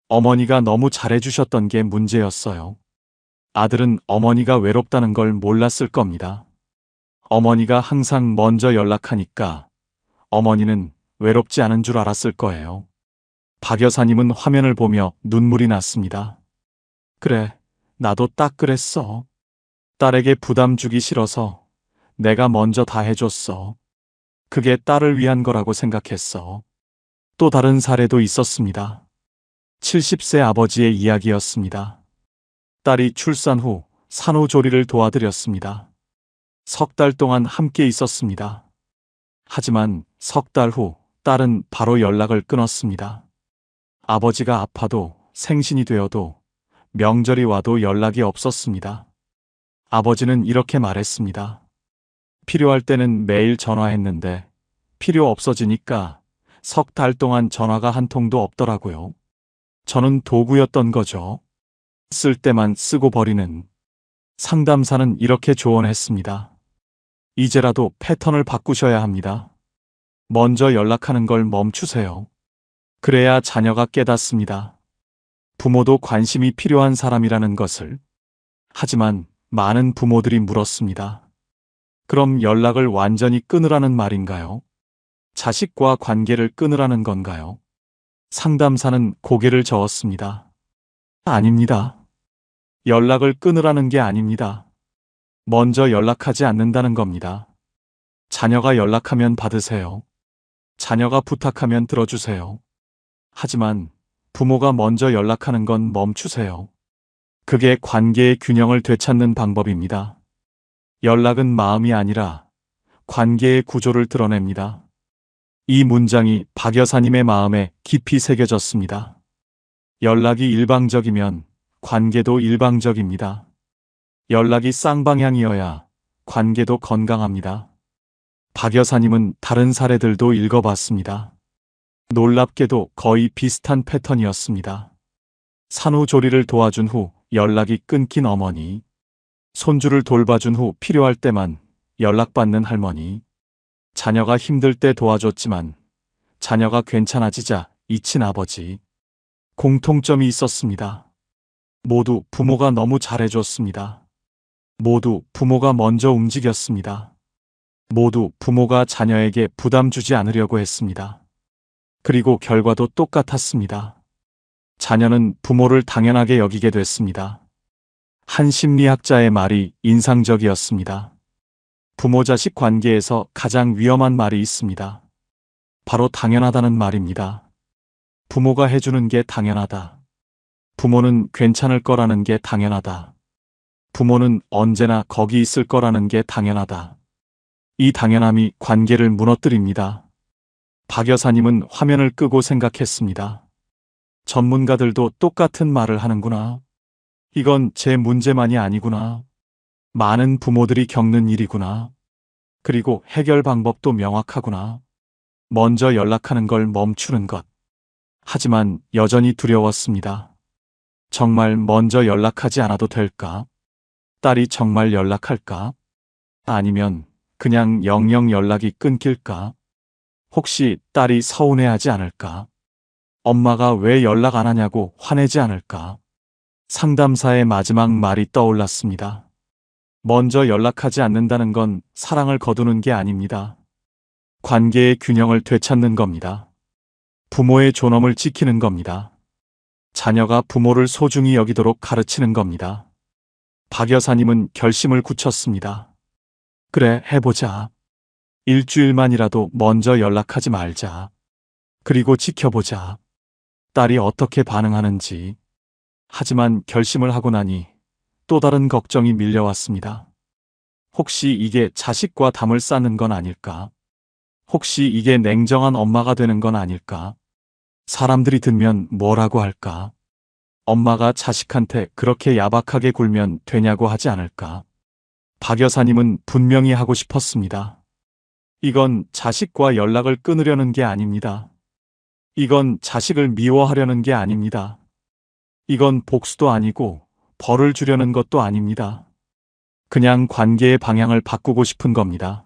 어머니가 너무 잘해주셨던 게 문제였어요. 아들은 어머니가 외롭다는 걸 몰랐을 겁니다. 어머니가 항상 먼저 연락하니까 어머니는 외롭지 않은 줄 알았을 거예요. 박 여사님은 화면을 보며 눈물이 났습니다. 그래, 나도 딱 그랬어. 딸에게 부담 주기 싫어서 내가 먼저 다 해줬어. 그게 딸을 위한 거라고 생각했어. 또 다른 사례도 있었습니다. 70세 아버지의 이야기였습니다. 딸이 출산 후 산후조리를 도와드렸습니다. 석 달 동안 함께 있었습니다. 하지만 석 달 후 딸은 바로 연락을 끊었습니다. 아버지가 아파도 생신이 되어도 명절이 와도 연락이 없었습니다. 아버지는 이렇게 말했습니다. 필요할 때는 매일 전화했는데 필요 없어지니까 석 달 동안 전화가 한 통도 없더라고요. 저는 도구였던 거죠. 쓸 때만 쓰고 버리는. 상담사는 이렇게 조언했습니다. 이제라도 패턴을 바꾸셔야 합니다. 먼저 연락하는 걸 멈추세요. 그래야 자녀가 깨닫습니다. 부모도 관심이 필요한 사람이라는 것을. 하지만 많은 부모들이 물었습니다. 그럼 연락을 완전히 끊으라는 말인가요? 자식과 관계를 끊으라는 건가요? 상담사는 고개를 저었습니다. 아닙니다. 연락을 끊으라는 게 아닙니다. 먼저 연락하지 않는다는 겁니다. 자녀가 연락하면 받으세요. 자녀가 부탁하면 들어주세요. 하지만 부모가 먼저 연락하는 건 멈추세요. 그게 관계의 균형을 되찾는 방법입니다. 연락은 마음이 아니라 관계의 구조를 드러냅니다. 이 문장이 박 여사님의 마음에 깊이 새겨졌습니다. 연락이 일방적이면 관계도 일방적입니다. 연락이 쌍방향이어야 관계도 건강합니다. 박 여사님은 다른 사례들도 읽어봤습니다. 놀랍게도 거의 비슷한 패턴이었습니다. 산후조리를 도와준 후 연락이 끊긴 어머니, 손주를 돌봐준 후 필요할 때만 연락받는 할머니, 자녀가 힘들 때 도와줬지만 자녀가 괜찮아지자 잊힌 아버지. 공통점이 있었습니다. 모두 부모가 너무 잘해줬습니다. 모두 부모가 먼저 움직였습니다. 모두 부모가 자녀에게 부담 주지 않으려고 했습니다. 그리고 결과도 똑같았습니다. 자녀는 부모를 당연하게 여기게 됐습니다. 한 심리학자의 말이 인상적이었습니다. 부모 자식 관계에서 가장 위험한 말이 있습니다. 바로 당연하다는 말입니다. 부모가 해주는 게 당연하다. 부모는 괜찮을 거라는 게 당연하다. 부모는 언제나 거기 있을 거라는 게 당연하다. 이 당연함이 관계를 무너뜨립니다. 박 여사님은 화면을 끄고 생각했습니다. 전문가들도 똑같은 말을 하는구나. 이건 제 문제만이 아니구나. 많은 부모들이 겪는 일이구나. 그리고 해결 방법도 명확하구나. 먼저 연락하는 걸 멈추는 것. 하지만 여전히 두려웠습니다. 정말 먼저 연락하지 않아도 될까? 딸이 정말 연락할까? 아니면 그냥 영영 연락이 끊길까? 혹시 딸이 서운해하지 않을까? 엄마가 왜 연락 안 하냐고 화내지 않을까? 상담사의 마지막 말이 떠올랐습니다. 먼저 연락하지 않는다는 건 사랑을 거두는 게 아닙니다. 관계의 균형을 되찾는 겁니다. 부모의 존엄을 지키는 겁니다. 자녀가 부모를 소중히 여기도록 가르치는 겁니다. 박 여사님은 결심을 굳혔습니다. 그래, 해보자. 일주일만이라도 먼저 연락하지 말자. 그리고 지켜보자. 딸이 어떻게 반응하는지. 하지만 결심을 하고 나니 또 다른 걱정이 밀려왔습니다. 혹시 이게 자식과 담을 쌓는 건 아닐까? 혹시 이게 냉정한 엄마가 되는 건 아닐까? 사람들이 듣면 뭐라고 할까? 엄마가 자식한테 그렇게 야박하게 굴면 되냐고 하지 않을까. 박 여사님은 분명히 하고 싶었습니다. 이건 자식과 연락을 끊으려는 게 아닙니다. 이건 자식을 미워하려는 게 아닙니다. 이건 복수도 아니고 벌을 주려는 것도 아닙니다. 그냥 관계의 방향을 바꾸고 싶은 겁니다.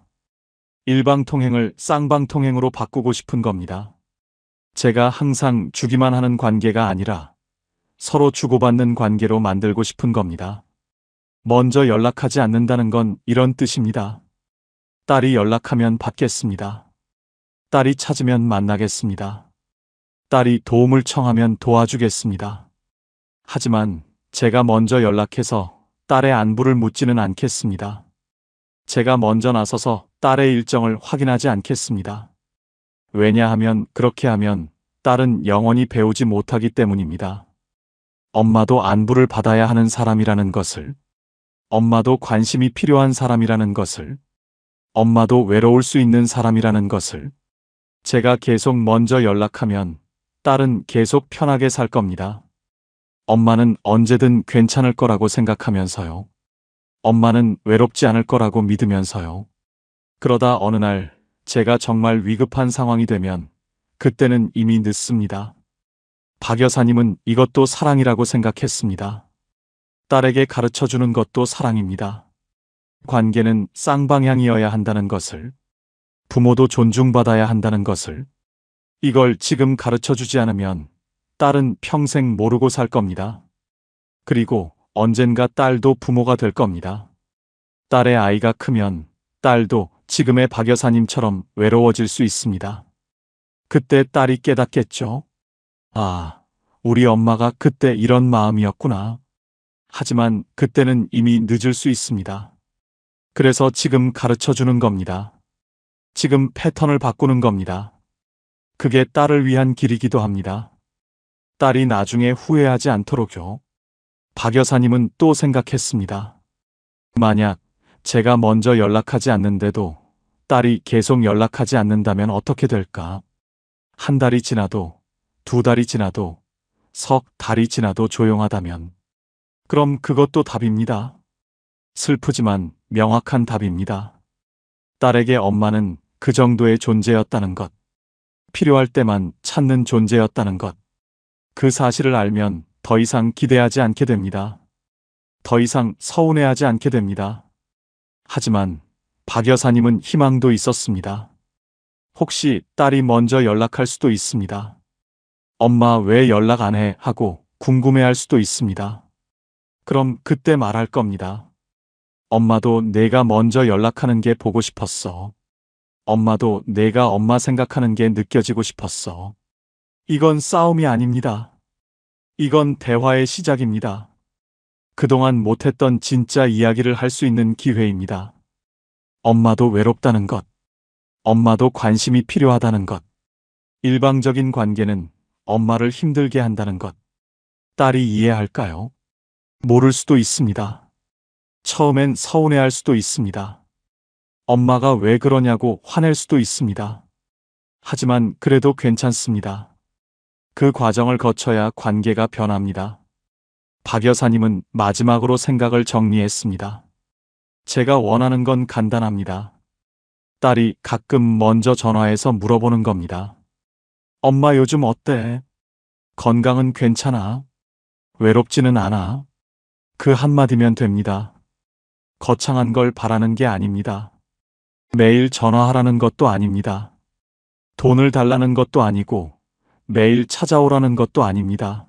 일방통행을 쌍방통행으로 바꾸고 싶은 겁니다. 제가 항상 주기만 하는 관계가 아니라 서로 주고받는 관계로 만들고 싶은 겁니다. 먼저 연락하지 않는다는 건 이런 뜻입니다. 딸이 연락하면 받겠습니다. 딸이 찾으면 만나겠습니다. 딸이 도움을 청하면 도와주겠습니다. 하지만 제가 먼저 연락해서 딸의 안부를 묻지는 않겠습니다. 제가 먼저 나서서 딸의 일정을 확인하지 않겠습니다. 왜냐하면 그렇게 하면 딸은 영원히 배우지 못하기 때문입니다. 엄마도 안부를 받아야 하는 사람이라는 것을, 엄마도 관심이 필요한 사람이라는 것을, 엄마도 외로울 수 있는 사람이라는 것을. 제가 계속 먼저 연락하면 딸은 계속 편하게 살 겁니다. 엄마는 언제든 괜찮을 거라고 생각하면서요. 엄마는 외롭지 않을 거라고 믿으면서요. 그러다 어느 날 제가 정말 위급한 상황이 되면 그때는 이미 늦습니다. 박 여사님은 이것도 사랑이라고 생각했습니다. 딸에게 가르쳐 주는 것도 사랑입니다. 관계는 쌍방향이어야 한다는 것을, 부모도 존중받아야 한다는 것을. 이걸 지금 가르쳐 주지 않으면 딸은 평생 모르고 살 겁니다. 그리고 언젠가 딸도 부모가 될 겁니다. 딸의 아이가 크면 딸도 지금의 박 여사님처럼 외로워질 수 있습니다. 그때 딸이 깨닫겠죠. 아, 우리 엄마가 그때 이런 마음이었구나. 하지만 그때는 이미 늦을 수 있습니다. 그래서 지금 가르쳐 주는 겁니다. 지금 패턴을 바꾸는 겁니다. 그게 딸을 위한 길이기도 합니다. 딸이 나중에 후회하지 않도록요. 박 여사님은 또 생각했습니다. 만약 제가 먼저 연락하지 않는데도 딸이 계속 연락하지 않는다면 어떻게 될까? 한 달이 지나도, 두 달이 지나도, 석 달이 지나도 조용하다면, 그럼 그것도 답입니다. 슬프지만 명확한 답입니다. 딸에게 엄마는 그 정도의 존재였다는 것, 필요할 때만 찾는 존재였다는 것. 그 사실을 알면 더 이상 기대하지 않게 됩니다. 더 이상 서운해하지 않게 됩니다. 하지만 박 여사님은 희망도 있었습니다. 혹시 딸이 먼저 연락할 수도 있습니다. 엄마 왜 연락 안 해? 하고 궁금해할 수도 있습니다. 그럼 그때 말할 겁니다. 엄마도 내가 먼저 연락하는 게 보고 싶었어. 엄마도 내가 엄마 생각하는 게 느껴지고 싶었어. 이건 싸움이 아닙니다. 이건 대화의 시작입니다. 그동안 못했던 진짜 이야기를 할 수 있는 기회입니다. 엄마도 외롭다는 것. 엄마도 관심이 필요하다는 것. 일방적인 관계는 엄마를 힘들게 한다는 것. 딸이 이해할까요? 모를 수도 있습니다. 처음엔 서운해할 수도 있습니다. 엄마가 왜 그러냐고 화낼 수도 있습니다. 하지만 그래도 괜찮습니다. 그 과정을 거쳐야 관계가 변합니다. 박 여사님은 마지막으로 생각을 정리했습니다. 제가 원하는 건 간단합니다. 딸이 가끔 먼저 전화해서 물어보는 겁니다. 엄마 요즘 어때? 건강은 괜찮아? 외롭지는 않아? 그 한마디면 됩니다. 거창한 걸 바라는 게 아닙니다. 매일 전화하라는 것도 아닙니다. 돈을 달라는 것도 아니고 매일 찾아오라는 것도 아닙니다.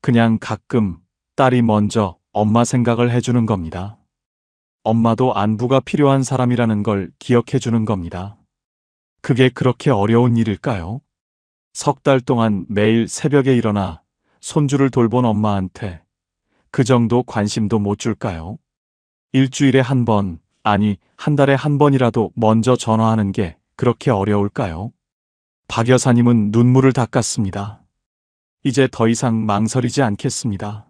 그냥 가끔 딸이 먼저 엄마 생각을 해주는 겁니다. 엄마도 안부가 필요한 사람이라는 걸 기억해 주는 겁니다. 그게 그렇게 어려운 일일까요? 석 달 동안 매일 새벽에 일어나 손주를 돌본 엄마한테 그 정도 관심도 못 줄까요? 일주일에 한 번, 아니 한 달에 한 번이라도 먼저 전화하는 게 그렇게 어려울까요? 박 여사님은 눈물을 닦았습니다. 이제 더 이상 망설이지 않겠습니다.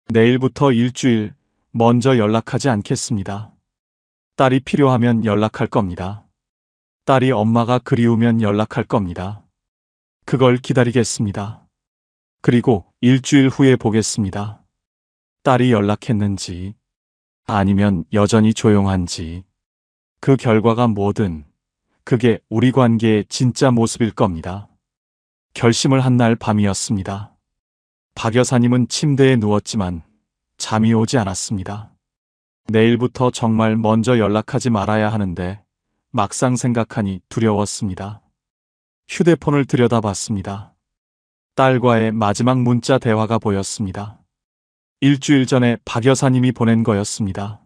내일부터 일주일 먼저 연락하지 않겠습니다. 딸이 필요하면 연락할 겁니다. 딸이 엄마가 그리우면 연락할 겁니다. 그걸 기다리겠습니다. 그리고 일주일 후에 보겠습니다. 딸이 연락했는지, 아니면 여전히 조용한지, 그 결과가 뭐든 그게 우리 관계의 진짜 모습일 겁니다. 결심을 한 날 밤이었습니다. 박 여사님은 침대에 누웠지만 잠이 오지 않았습니다. 내일부터 정말 먼저 연락하지 말아야 하는데 막상 생각하니 두려웠습니다. 휴대폰을 들여다봤습니다. 딸과의 마지막 문자 대화가 보였습니다. 일주일 전에 박 여사님이 보낸 거였습니다.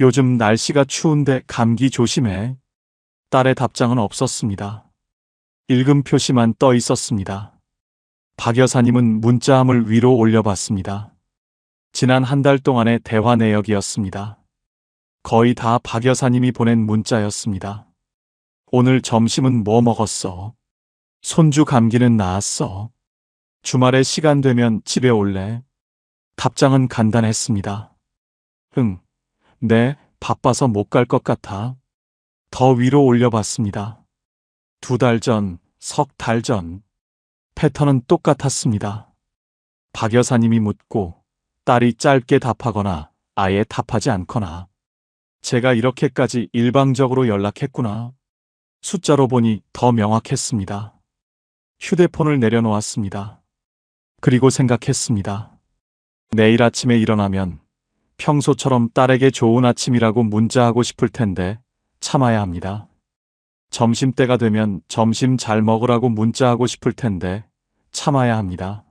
요즘 날씨가 추운데 감기 조심해. 딸의 답장은 없었습니다. 읽음 표시만 떠 있었습니다. 박 여사님은 문자함을 위로 올려봤습니다. 지난 한 달 동안의 대화 내역이었습니다. 거의 다 박 여사님이 보낸 문자였습니다. 오늘 점심은 뭐 먹었어? 손주 감기는 나았어? 주말에 시간 되면 집에 올래? 답장은 간단했습니다. 응, 네, 바빠서 못 갈 것 같아. 더 위로 올려봤습니다. 2달 전, 3달 전. 패턴은 똑같았습니다. 박 여사님이 묻고 딸이 짧게 답하거나 아예 답하지 않거나. 제가 이렇게까지 일방적으로 연락했구나. 숫자로 보니 더 명확했습니다. 휴대폰을 내려놓았습니다. 그리고 생각했습니다. 내일 아침에 일어나면 평소처럼 딸에게 좋은 아침이라고 문자하고 싶을 텐데 참아야 합니다. 점심때가 되면 점심 잘 먹으라고 문자하고 싶을 텐데 참아야 합니다.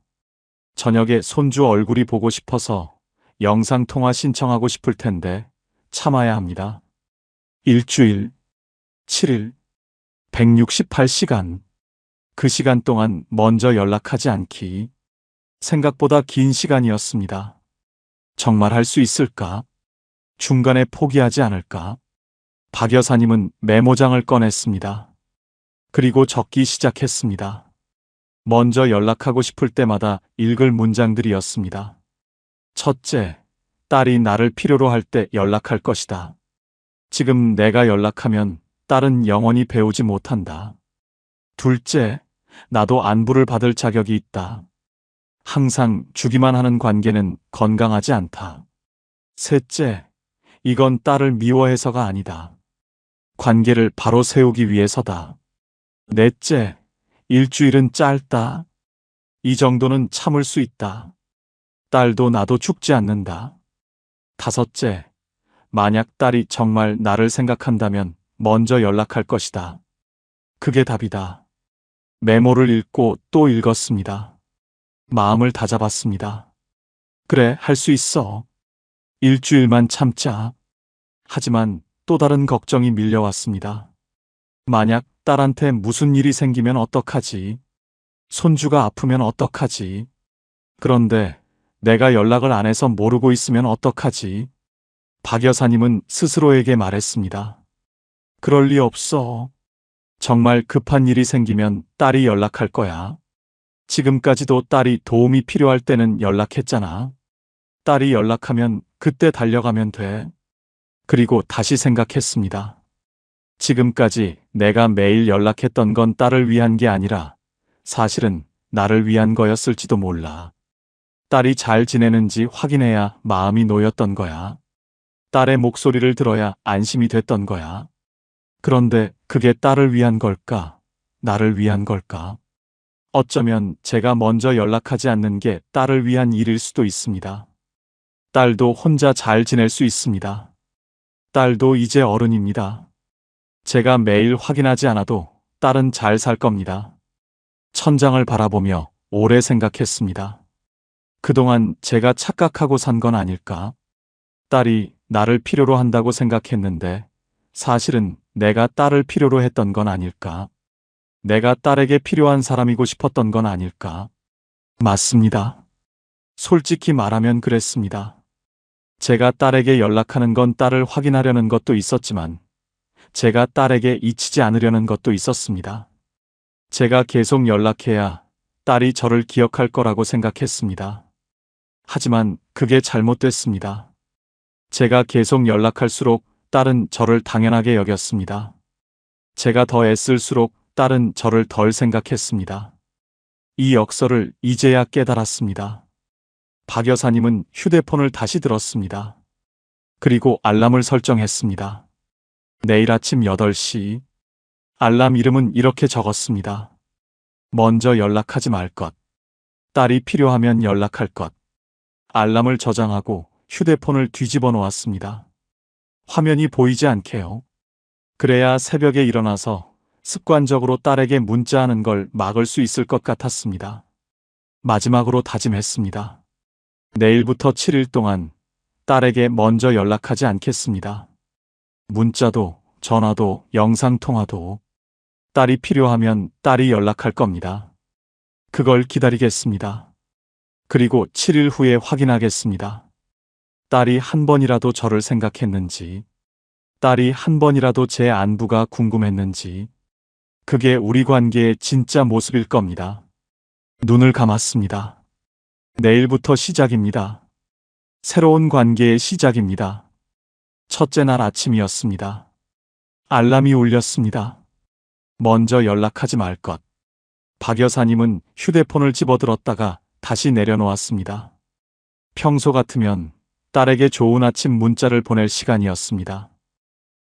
저녁에 손주 얼굴이 보고 싶어서 영상통화 신청하고 싶을 텐데 참아야 합니다. 일주일, 7일, 168시간. 그 시간 동안 먼저 연락하지 않기. 생각보다 긴 시간이었습니다. 정말 할 수 있을까? 중간에 포기하지 않을까? 박 여사님은 메모장을 꺼냈습니다. 그리고 적기 시작했습니다. 먼저 연락하고 싶을 때마다 읽을 문장들이었습니다. 첫째, 딸이 나를 필요로 할 때 연락할 것이다. 지금 내가 연락하면 딸은 영원히 배우지 못한다. 둘째, 나도 안부를 받을 자격이 있다. 항상 주기만 하는 관계는 건강하지 않다. 셋째, 이건 딸을 미워해서가 아니다. 관계를 바로 세우기 위해서다. 넷째, 일주일은 짧다. 이 정도는 참을 수 있다. 딸도 나도 죽지 않는다. 다섯째, 만약 딸이 정말 나를 생각한다면 먼저 연락할 것이다. 그게 답이다. 메모를 읽고 또 읽었습니다. 마음을 다잡았습니다. 그래, 할 수 있어. 일주일만 참자. 하지만 또 다른 걱정이 밀려왔습니다. 만약 딸한테 무슨 일이 생기면 어떡하지? 손주가 아프면 어떡하지? 그런데 내가 연락을 안 해서 모르고 있으면 어떡하지? 박 여사님은 스스로에게 말했습니다. 그럴 리 없어. 정말 급한 일이 생기면 딸이 연락할 거야. 지금까지도 딸이 도움이 필요할 때는 연락했잖아. 딸이 연락하면 그때 달려가면 돼. 그리고 다시 생각했습니다. 지금까지 내가 매일 연락했던 건 딸을 위한 게 아니라 사실은 나를 위한 거였을지도 몰라. 딸이 잘 지내는지 확인해야 마음이 놓였던 거야. 딸의 목소리를 들어야 안심이 됐던 거야. 그런데 그게 딸을 위한 걸까? 나를 위한 걸까? 어쩌면 제가 먼저 연락하지 않는 게 딸을 위한 일일 수도 있습니다. 딸도 혼자 잘 지낼 수 있습니다. 딸도 이제 어른입니다. 제가 매일 확인하지 않아도 딸은 잘 살 겁니다. 천장을 바라보며 오래 생각했습니다. 그동안 제가 착각하고 산 건 아닐까? 딸이 나를 필요로 한다고 생각했는데 사실은 내가 딸을 필요로 했던 건 아닐까? 내가 딸에게 필요한 사람이고 싶었던 건 아닐까? 맞습니다. 솔직히 말하면 그랬습니다. 제가 딸에게 연락하는 건 딸을 확인하려는 것도 있었지만 제가 딸에게 잊히지 않으려는 것도 있었습니다. 제가 계속 연락해야 딸이 저를 기억할 거라고 생각했습니다. 하지만 그게 잘못됐습니다. 제가 계속 연락할수록 딸은 저를 당연하게 여겼습니다. 제가 더 애쓸수록 딸은 저를 덜 생각했습니다. 이 역설을 이제야 깨달았습니다. 박 여사님은 휴대폰을 다시 들었습니다. 그리고 알람을 설정했습니다. 내일 아침 8시. 알람 이름은 이렇게 적었습니다. 먼저 연락하지 말 것. 딸이 필요하면 연락할 것. 알람을 저장하고 휴대폰을 뒤집어 놓았습니다. 화면이 보이지 않게요. 그래야 새벽에 일어나서 습관적으로 딸에게 문자하는 걸 막을 수 있을 것 같았습니다. 마지막으로 다짐했습니다. 내일부터 7일 동안 딸에게 먼저 연락하지 않겠습니다. 문자도, 전화도, 영상통화도 딸이 필요하면 딸이 연락할 겁니다. 그걸 기다리겠습니다. 그리고 7일 후에 확인하겠습니다. 딸이 한 번이라도 저를 생각했는지, 딸이 한 번이라도 제 안부가 궁금했는지, 그게 우리 관계의 진짜 모습일 겁니다. 눈을 감았습니다. 내일부터 시작입니다. 새로운 관계의 시작입니다. 첫째 날 아침이었습니다. 알람이 울렸습니다. 먼저 연락하지 말 것. 박 여사님은 휴대폰을 집어들었다가 다시 내려놓았습니다. 평소 같으면 딸에게 좋은 아침 문자를 보낼 시간이었습니다.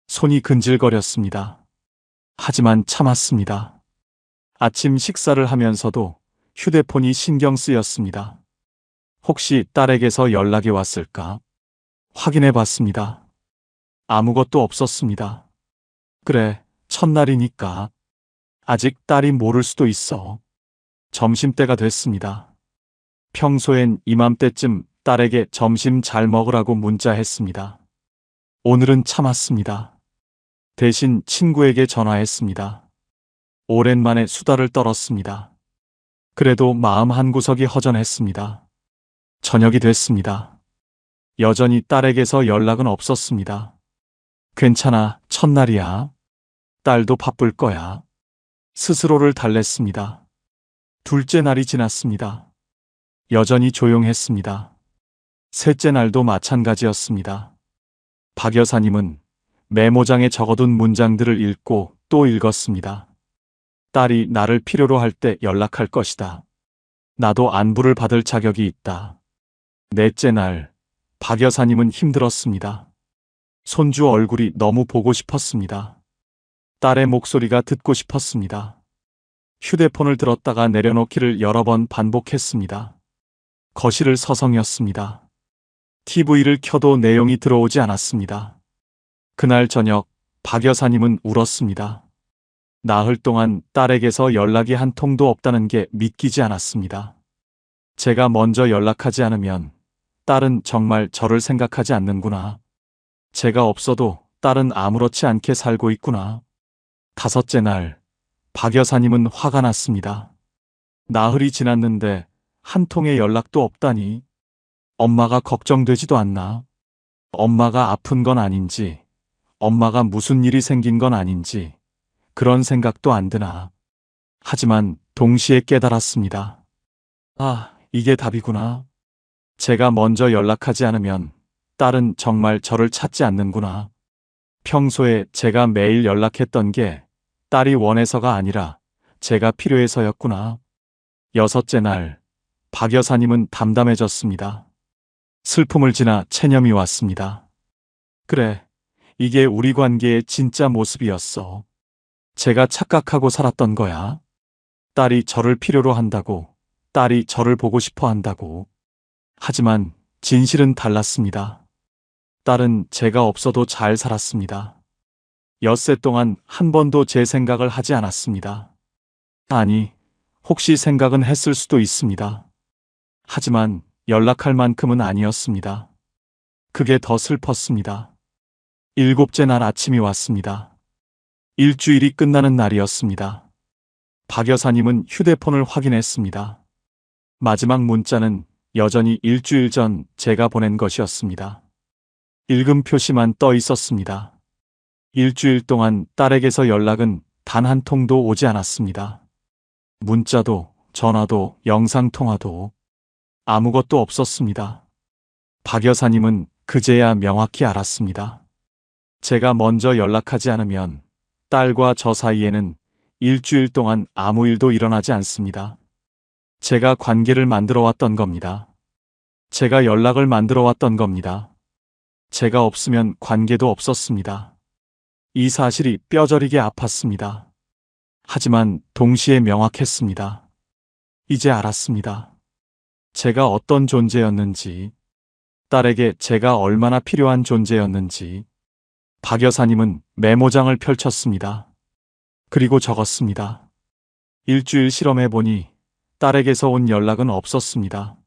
손이 근질거렸습니다. 하지만 참았습니다. 아침 식사를 하면서도 휴대폰이 신경 쓰였습니다. 혹시 딸에게서 연락이 왔을까? 확인해 봤습니다. 아무것도 없었습니다. 그래, 첫날이니까. 아직 딸이 모를 수도 있어. 점심때가 됐습니다. 평소엔 이맘때쯤 딸에게 점심 잘 먹으라고 문자했습니다. 오늘은 참았습니다. 대신 친구에게 전화했습니다. 오랜만에 수다를 떨었습니다. 그래도 마음 한구석이 허전했습니다. 저녁이 됐습니다. 여전히 딸에게서 연락은 없었습니다. 괜찮아, 첫날이야. 딸도 바쁠 거야. 스스로를 달랬습니다. 둘째 날이 지났습니다. 여전히 조용했습니다. 셋째 날도 마찬가지였습니다. 박 여사님은 메모장에 적어둔 문장들을 읽고 또 읽었습니다. 딸이 나를 필요로 할 때 연락할 것이다. 나도 안부를 받을 자격이 있다. 넷째 날, 박 여사님은 힘들었습니다. 손주 얼굴이 너무 보고 싶었습니다. 딸의 목소리가 듣고 싶었습니다. 휴대폰을 들었다가 내려놓기를 여러 번 반복했습니다. 거실을 서성였습니다. TV를 켜도 내용이 들어오지 않았습니다. 그날 저녁, 박 여사님은 울었습니다. 나흘 동안 딸에게서 연락이 한 통도 없다는 게 믿기지 않았습니다. 제가 먼저 연락하지 않으면 딸은 정말 저를 생각하지 않는구나. 제가 없어도 딸은 아무렇지 않게 살고 있구나. 다섯째 날, 박 여사님은 화가 났습니다. 나흘이 지났는데 한 통의 연락도 없다니. 엄마가 걱정되지도 않나? 엄마가 아픈 건 아닌지, 엄마가 무슨 일이 생긴 건 아닌지, 그런 생각도 안 드나. 하지만 동시에 깨달았습니다. 아, 이게 답이구나. 제가 먼저 연락하지 않으면 딸은 정말 저를 찾지 않는구나. 평소에 제가 매일 연락했던 게 딸이 원해서가 아니라 제가 필요해서였구나. 여섯째 날, 박 여사님은 담담해졌습니다. 슬픔을 지나 체념이 왔습니다. 그래, 이게 우리 관계의 진짜 모습이었어. 제가 착각하고 살았던 거야. 딸이 저를 필요로 한다고, 딸이 저를 보고 싶어 한다고. 하지만 진실은 달랐습니다. 딸은 제가 없어도 잘 살았습니다. 엿새 동안 한 번도 제 생각을 하지 않았습니다. 아니, 혹시 생각은 했을 수도 있습니다. 하지만 연락할 만큼은 아니었습니다. 그게 더 슬펐습니다. 일곱째 날 아침이 왔습니다. 일주일이 끝나는 날이었습니다. 박 여사님은 휴대폰을 확인했습니다. 마지막 문자는 여전히 일주일 전 제가 보낸 것이었습니다. 읽음 표시만 떠 있었습니다. 일주일 동안 딸에게서 연락은 단 한 통도 오지 않았습니다. 문자도, 전화도, 영상통화도 아무것도 없었습니다. 박 여사님은 그제야 명확히 알았습니다. 제가 먼저 연락하지 않으면 딸과 저 사이에는 일주일 동안 아무 일도 일어나지 않습니다. 제가 관계를 만들어 왔던 겁니다. 제가 연락을 만들어 왔던 겁니다. 제가 없으면 관계도 없었습니다. 이 사실이 뼈저리게 아팠습니다. 하지만 동시에 명확했습니다. 이제 알았습니다. 제가 어떤 존재였는지, 딸에게 제가 얼마나 필요한 존재였는지. 박 여사님은 메모장을 펼쳤습니다. 그리고 적었습니다. 일주일 실험해보니 딸에게서 온 연락은 없었습니다.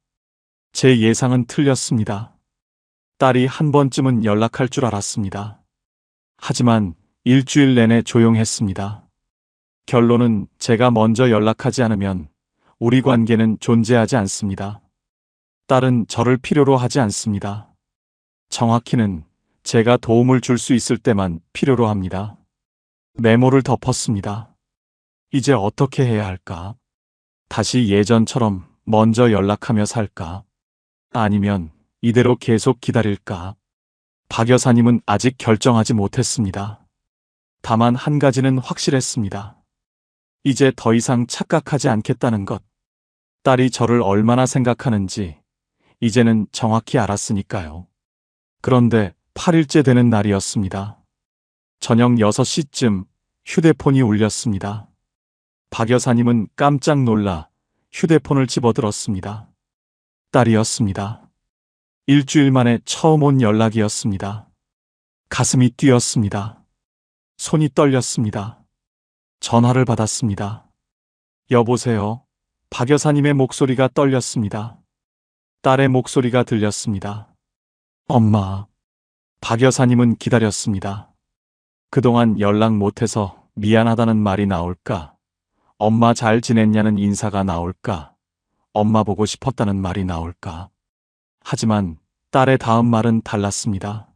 제 예상은 틀렸습니다. 딸이 한 번쯤은 연락할 줄 알았습니다. 하지만 일주일 내내 조용했습니다. 결론은 제가 먼저 연락하지 않으면 우리 관계는 존재하지 않습니다. 딸은 저를 필요로 하지 않습니다. 정확히는 제가 도움을 줄 수 있을 때만 필요로 합니다. 메모를 덮었습니다. 이제 어떻게 해야 할까? 다시 예전처럼 먼저 연락하며 살까? 아니면 이대로 계속 기다릴까? 박 여사님은 아직 결정하지 못했습니다. 다만 한 가지는 확실했습니다. 이제 더 이상 착각하지 않겠다는 것. 딸이 저를 얼마나 생각하는지 이제는 정확히 알았으니까요. 그런데 8일째 되는 날이었습니다. 저녁 6시쯤 휴대폰이 울렸습니다. 박 여사님은 깜짝 놀라 휴대폰을 집어들었습니다. 딸이었습니다. 일주일 만에 처음 온 연락이었습니다. 가슴이 뛰었습니다. 손이 떨렸습니다. 전화를 받았습니다. 여보세요. 박 여사님의 목소리가 떨렸습니다. 딸의 목소리가 들렸습니다. 엄마. 박 여사님은 기다렸습니다. 그동안 연락 못해서 미안하다는 말이 나올까? 엄마 잘 지냈냐는 인사가 나올까? 엄마 보고 싶었다는 말이 나올까? 하지만 딸의 다음 말은 달랐습니다.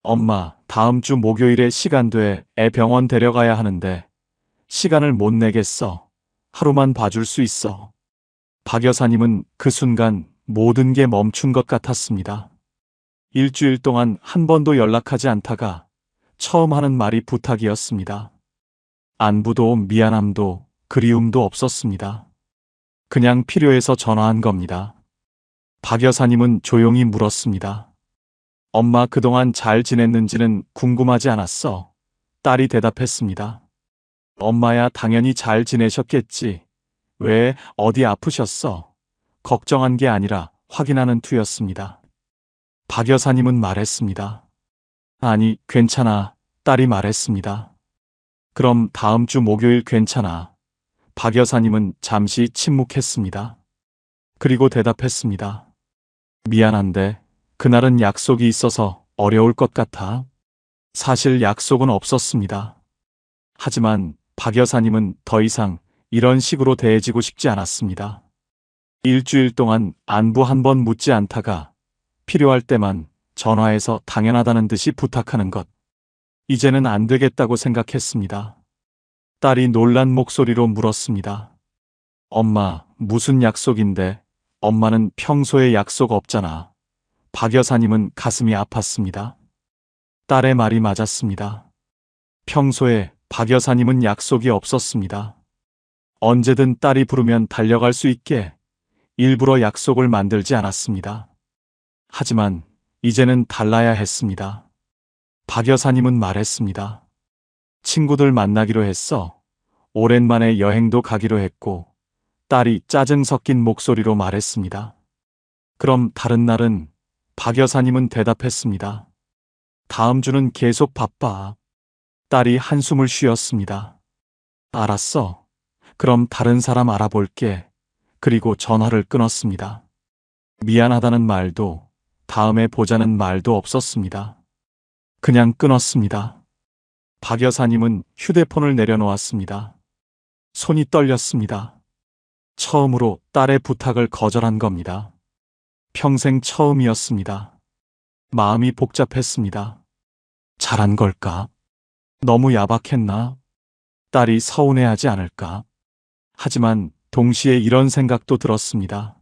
엄마, 다음 주 목요일에 시간 돼. 애 병원 데려가야 하는데 시간을 못 내겠어. 하루만 봐줄 수 있어. 박 여사님은 그 순간 모든 게 멈춘 것 같았습니다. 일주일 동안 한 번도 연락하지 않다가 처음 하는 말이 부탁이었습니다. 안부도 미안함도 그리움도 없었습니다. 그냥 필요해서 전화한 겁니다. 박 여사님은 조용히 물었습니다. 엄마 그동안 잘 지냈는지는 궁금하지 않았어. 딸이 대답했습니다. 엄마야 당연히 잘 지내셨겠지. 왜 어디 아프셨어? 걱정한 게 아니라 확인하는 투였습니다. 박 여사님은 말했습니다. 아니, 괜찮아. 딸이 말했습니다. 그럼 다음 주 목요일 괜찮아. 박 여사님은 잠시 침묵했습니다. 그리고 대답했습니다. 미안한데 그날은 약속이 있어서 어려울 것 같아. 사실 약속은 없었습니다. 하지만 박 여사님은 더 이상 이런 식으로 대해지고 싶지 않았습니다. 일주일 동안 안부 한 번 묻지 않다가 필요할 때만 전화해서 당연하다는 듯이 부탁하는 것. 이제는 안 되겠다고 생각했습니다. 딸이 놀란 목소리로 물었습니다. 엄마, 무슨 약속인데? 엄마는 평소에 약속 없잖아. 박 여사님은 가슴이 아팠습니다. 딸의 말이 맞았습니다. 평소에 박 여사님은 약속이 없었습니다. 언제든 딸이 부르면 달려갈 수 있게 일부러 약속을 만들지 않았습니다. 하지만 이제는 달라야 했습니다. 박 여사님은 말했습니다. 친구들 만나기로 했어. 오랜만에 여행도 가기로 했고, 딸이 짜증 섞인 목소리로 말했습니다. 그럼 다른 날은? 박 여사님은 대답했습니다. 다음 주는 계속 바빠. 딸이 한숨을 쉬었습니다. 알았어. 그럼 다른 사람 알아볼게. 그리고 전화를 끊었습니다. 미안하다는 말도, 다음에 보자는 말도 없었습니다. 그냥 끊었습니다. 박 여사님은 휴대폰을 내려놓았습니다. 손이 떨렸습니다. 처음으로 딸의 부탁을 거절한 겁니다. 평생 처음이었습니다. 마음이 복잡했습니다. 잘한 걸까? 너무 야박했나? 딸이 서운해하지 않을까? 하지만 동시에 이런 생각도 들었습니다.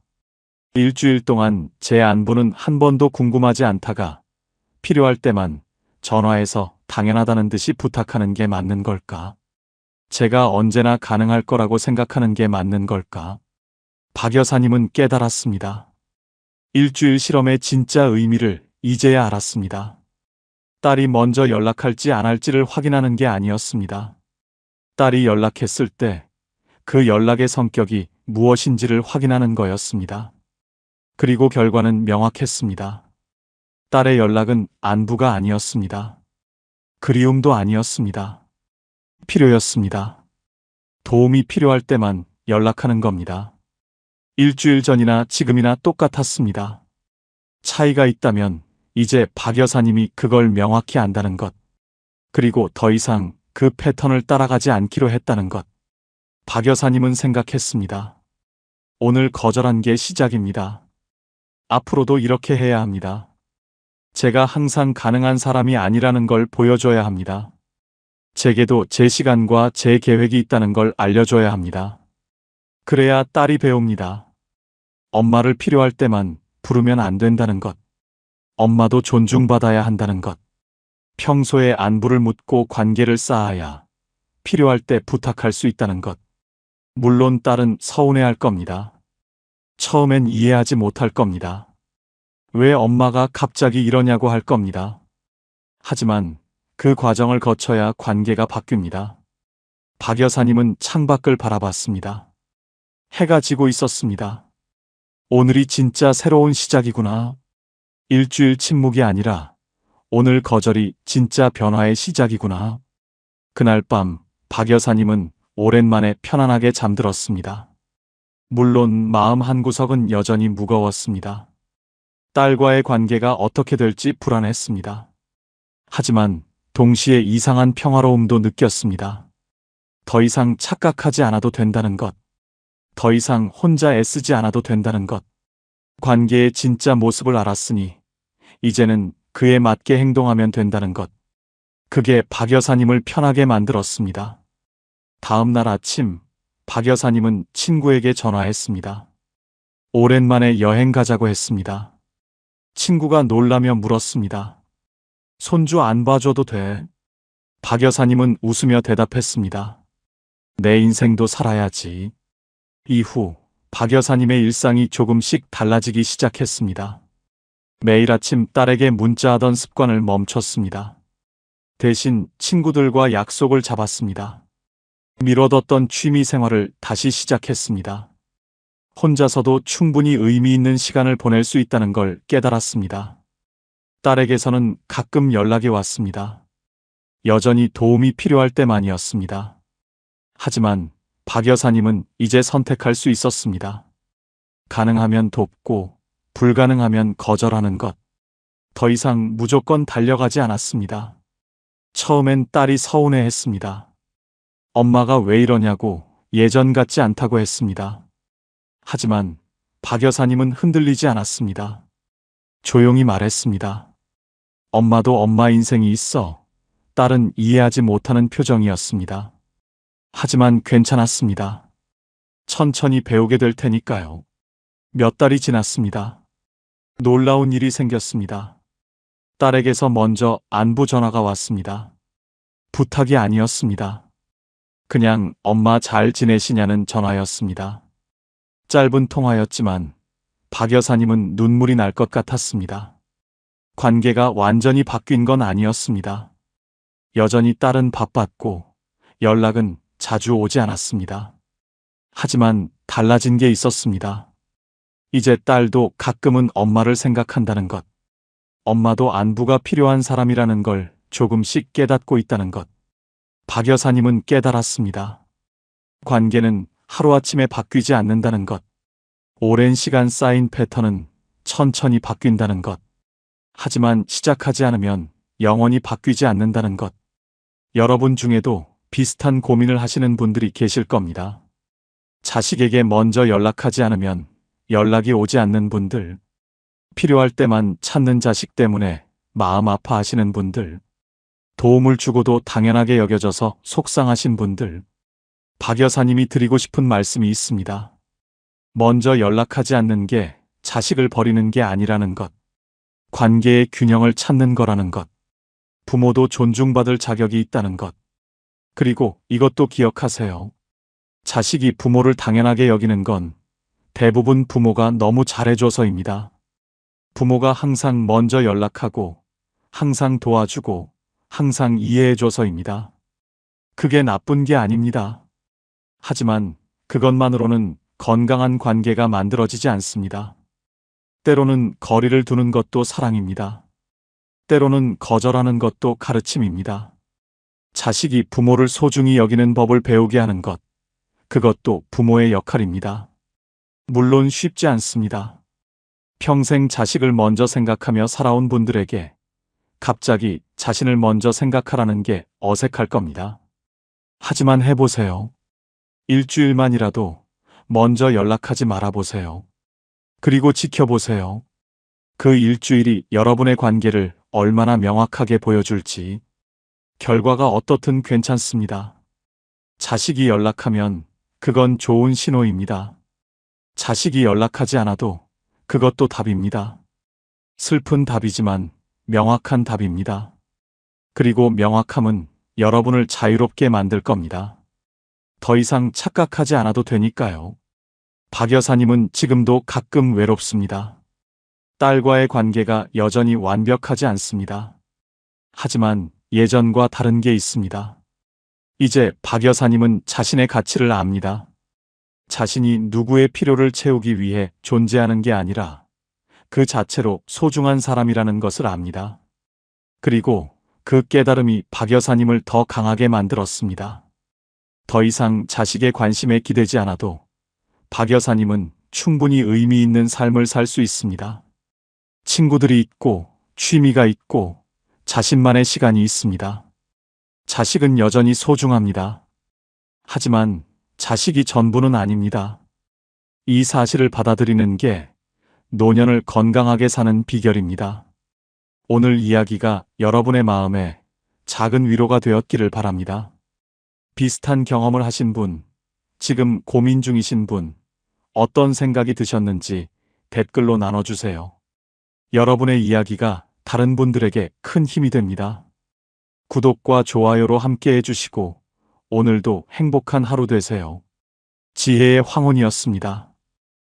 일주일 동안 제 안부는 한 번도 궁금하지 않다가 필요할 때만 전화해서 당연하다는 듯이 부탁하는 게 맞는 걸까? 제가 언제나 가능할 거라고 생각하는 게 맞는 걸까? 박 여사님은 깨달았습니다. 일주일 실험의 진짜 의미를 이제야 알았습니다. 딸이 먼저 연락할지 안 할지를 확인하는 게 아니었습니다. 딸이 연락했을 때 그 연락의 성격이 무엇인지를 확인하는 거였습니다. 그리고 결과는 명확했습니다. 딸의 연락은 안부가 아니었습니다. 그리움도 아니었습니다. 필요였습니다. 도움이 필요할 때만 연락하는 겁니다. 일주일 전이나 지금이나 똑같았습니다. 차이가 있다면 이제 박 여사님이 그걸 명확히 안다는 것. 그리고 더 이상 그 패턴을 따라가지 않기로 했다는 것. 박 여사님은 생각했습니다. 오늘 거절한 게 시작입니다. 앞으로도 이렇게 해야 합니다. 제가 항상 가능한 사람이 아니라는 걸 보여줘야 합니다. 제게도 제 시간과 제 계획이 있다는 걸 알려줘야 합니다. 그래야 딸이 배웁니다. 엄마를 필요할 때만 부르면 안 된다는 것. 엄마도 존중받아야 한다는 것. 평소에 안부를 묻고 관계를 쌓아야 필요할 때 부탁할 수 있다는 것. 물론 딸은 서운해할 겁니다. 처음엔 이해하지 못할 겁니다. 왜 엄마가 갑자기 이러냐고 할 겁니다. 하지만 그 과정을 거쳐야 관계가 바뀝니다. 박 여사님은 창밖을 바라봤습니다. 해가 지고 있었습니다. 오늘이 진짜 새로운 시작이구나. 일주일 침묵이 아니라 오늘 거절이 진짜 변화의 시작이구나. 그날 밤 박 여사님은 오랜만에 편안하게 잠들었습니다. 물론 마음 한구석은 여전히 무거웠습니다. 딸과의 관계가 어떻게 될지 불안했습니다. 하지만 동시에 이상한 평화로움도 느꼈습니다. 더 이상 착각하지 않아도 된다는 것. 더 이상 혼자 애쓰지 않아도 된다는 것. 관계의 진짜 모습을 알았으니 이제는 그에 맞게 행동하면 된다는 것. 그게 박 여사님을 편하게 만들었습니다. 다음 날 아침 박 여사님은 친구에게 전화했습니다. 오랜만에 여행 가자고 했습니다. 친구가 놀라며 물었습니다. 손주 안 봐줘도 돼? 박 여사님은 웃으며 대답했습니다. 내 인생도 살아야지. 이후 박 여사님의 일상이 조금씩 달라지기 시작했습니다. 매일 아침 딸에게 문자하던 습관을 멈췄습니다. 대신 친구들과 약속을 잡았습니다. 미뤄뒀던 취미 생활을 다시 시작했습니다. 혼자서도 충분히 의미 있는 시간을 보낼 수 있다는 걸 깨달았습니다. 딸에게서는 가끔 연락이 왔습니다. 여전히 도움이 필요할 때만이었습니다. 하지만 박 여사님은 이제 선택할 수 있었습니다. 가능하면 돕고 불가능하면 거절하는 것. 더 이상 무조건 달려가지 않았습니다. 처음엔 딸이 서운해했습니다. 엄마가 왜 이러냐고 예전 같지 않다고 했습니다. 하지만 박 여사님은 흔들리지 않았습니다. 조용히 말했습니다. 엄마도 엄마 인생이 있어. 딸은 이해하지 못하는 표정이었습니다. 하지만 괜찮았습니다. 천천히 배우게 될 테니까요. 몇 달이 지났습니다. 놀라운 일이 생겼습니다. 딸에게서 먼저 안부 전화가 왔습니다. 부탁이 아니었습니다. 그냥 엄마 잘 지내시냐는 전화였습니다. 짧은 통화였지만 박 여사님은 눈물이 날 것 같았습니다. 관계가 완전히 바뀐 건 아니었습니다. 여전히 딸은 바빴고 연락은 자주 오지 않았습니다. 하지만 달라진 게 있었습니다. 이제 딸도 가끔은 엄마를 생각한다는 것. 엄마도 안부가 필요한 사람이라는 걸 조금씩 깨닫고 있다는 것. 박 여사님은 깨달았습니다. 관계는 하루아침에 바뀌지 않는다는 것. 오랜 시간 쌓인 패턴은 천천히 바뀐다는 것. 하지만 시작하지 않으면 영원히 바뀌지 않는다는 것. 여러분 중에도 비슷한 고민을 하시는 분들이 계실 겁니다. 자식에게 먼저 연락하지 않으면 연락이 오지 않는 분들, 필요할 때만 찾는 자식 때문에 마음 아파하시는 분들, 도움을 주고도 당연하게 여겨져서 속상하신 분들, 박 여사님이 드리고 싶은 말씀이 있습니다. 먼저 연락하지 않는 게 자식을 버리는 게 아니라는 것, 관계의 균형을 찾는 거라는 것, 부모도 존중받을 자격이 있다는 것, 그리고 이것도 기억하세요. 자식이 부모를 당연하게 여기는 건 대부분 부모가 너무 잘해줘서입니다. 부모가 항상 먼저 연락하고, 항상 도와주고, 항상 이해해줘서입니다. 그게 나쁜 게 아닙니다. 하지만 그것만으로는 건강한 관계가 만들어지지 않습니다. 때로는 거리를 두는 것도 사랑입니다. 때로는 거절하는 것도 가르침입니다. 자식이 부모를 소중히 여기는 법을 배우게 하는 것, 그것도 부모의 역할입니다. 물론 쉽지 않습니다. 평생 자식을 먼저 생각하며 살아온 분들에게 갑자기 자신을 먼저 생각하라는 게 어색할 겁니다. 하지만 해보세요. 일주일만이라도 먼저 연락하지 말아보세요. 그리고 지켜보세요. 그 일주일이 여러분의 관계를 얼마나 명확하게 보여줄지. 결과가 어떻든 괜찮습니다. 자식이 연락하면 그건 좋은 신호입니다. 자식이 연락하지 않아도 그것도 답입니다. 슬픈 답이지만 명확한 답입니다. 그리고 명확함은 여러분을 자유롭게 만들 겁니다. 더 이상 착각하지 않아도 되니까요. 박 여사님은 지금도 가끔 외롭습니다. 딸과의 관계가 여전히 완벽하지 않습니다. 하지만 예전과 다른 게 있습니다. 이제 박 여사님은 자신의 가치를 압니다. 자신이 누구의 필요를 채우기 위해 존재하는 게 아니라 그 자체로 소중한 사람이라는 것을 압니다. 그리고 그 깨달음이 박 여사님을 더 강하게 만들었습니다. 더 이상 자식의 관심에 기대지 않아도 박 여사님은 충분히 의미 있는 삶을 살 수 있습니다. 친구들이 있고 취미가 있고 자신만의 시간이 있습니다. 자식은 여전히 소중합니다. 하지만 자식이 전부는 아닙니다. 이 사실을 받아들이는 게 노년을 건강하게 사는 비결입니다. 오늘 이야기가 여러분의 마음에 작은 위로가 되었기를 바랍니다. 비슷한 경험을 하신 분, 지금 고민 중이신 분, 어떤 생각이 드셨는지 댓글로 나눠주세요. 여러분의 이야기가 다른 분들에게 큰 힘이 됩니다. 구독과 좋아요로 함께 해주시고 오늘도 행복한 하루 되세요. 지혜의 황혼이었습니다.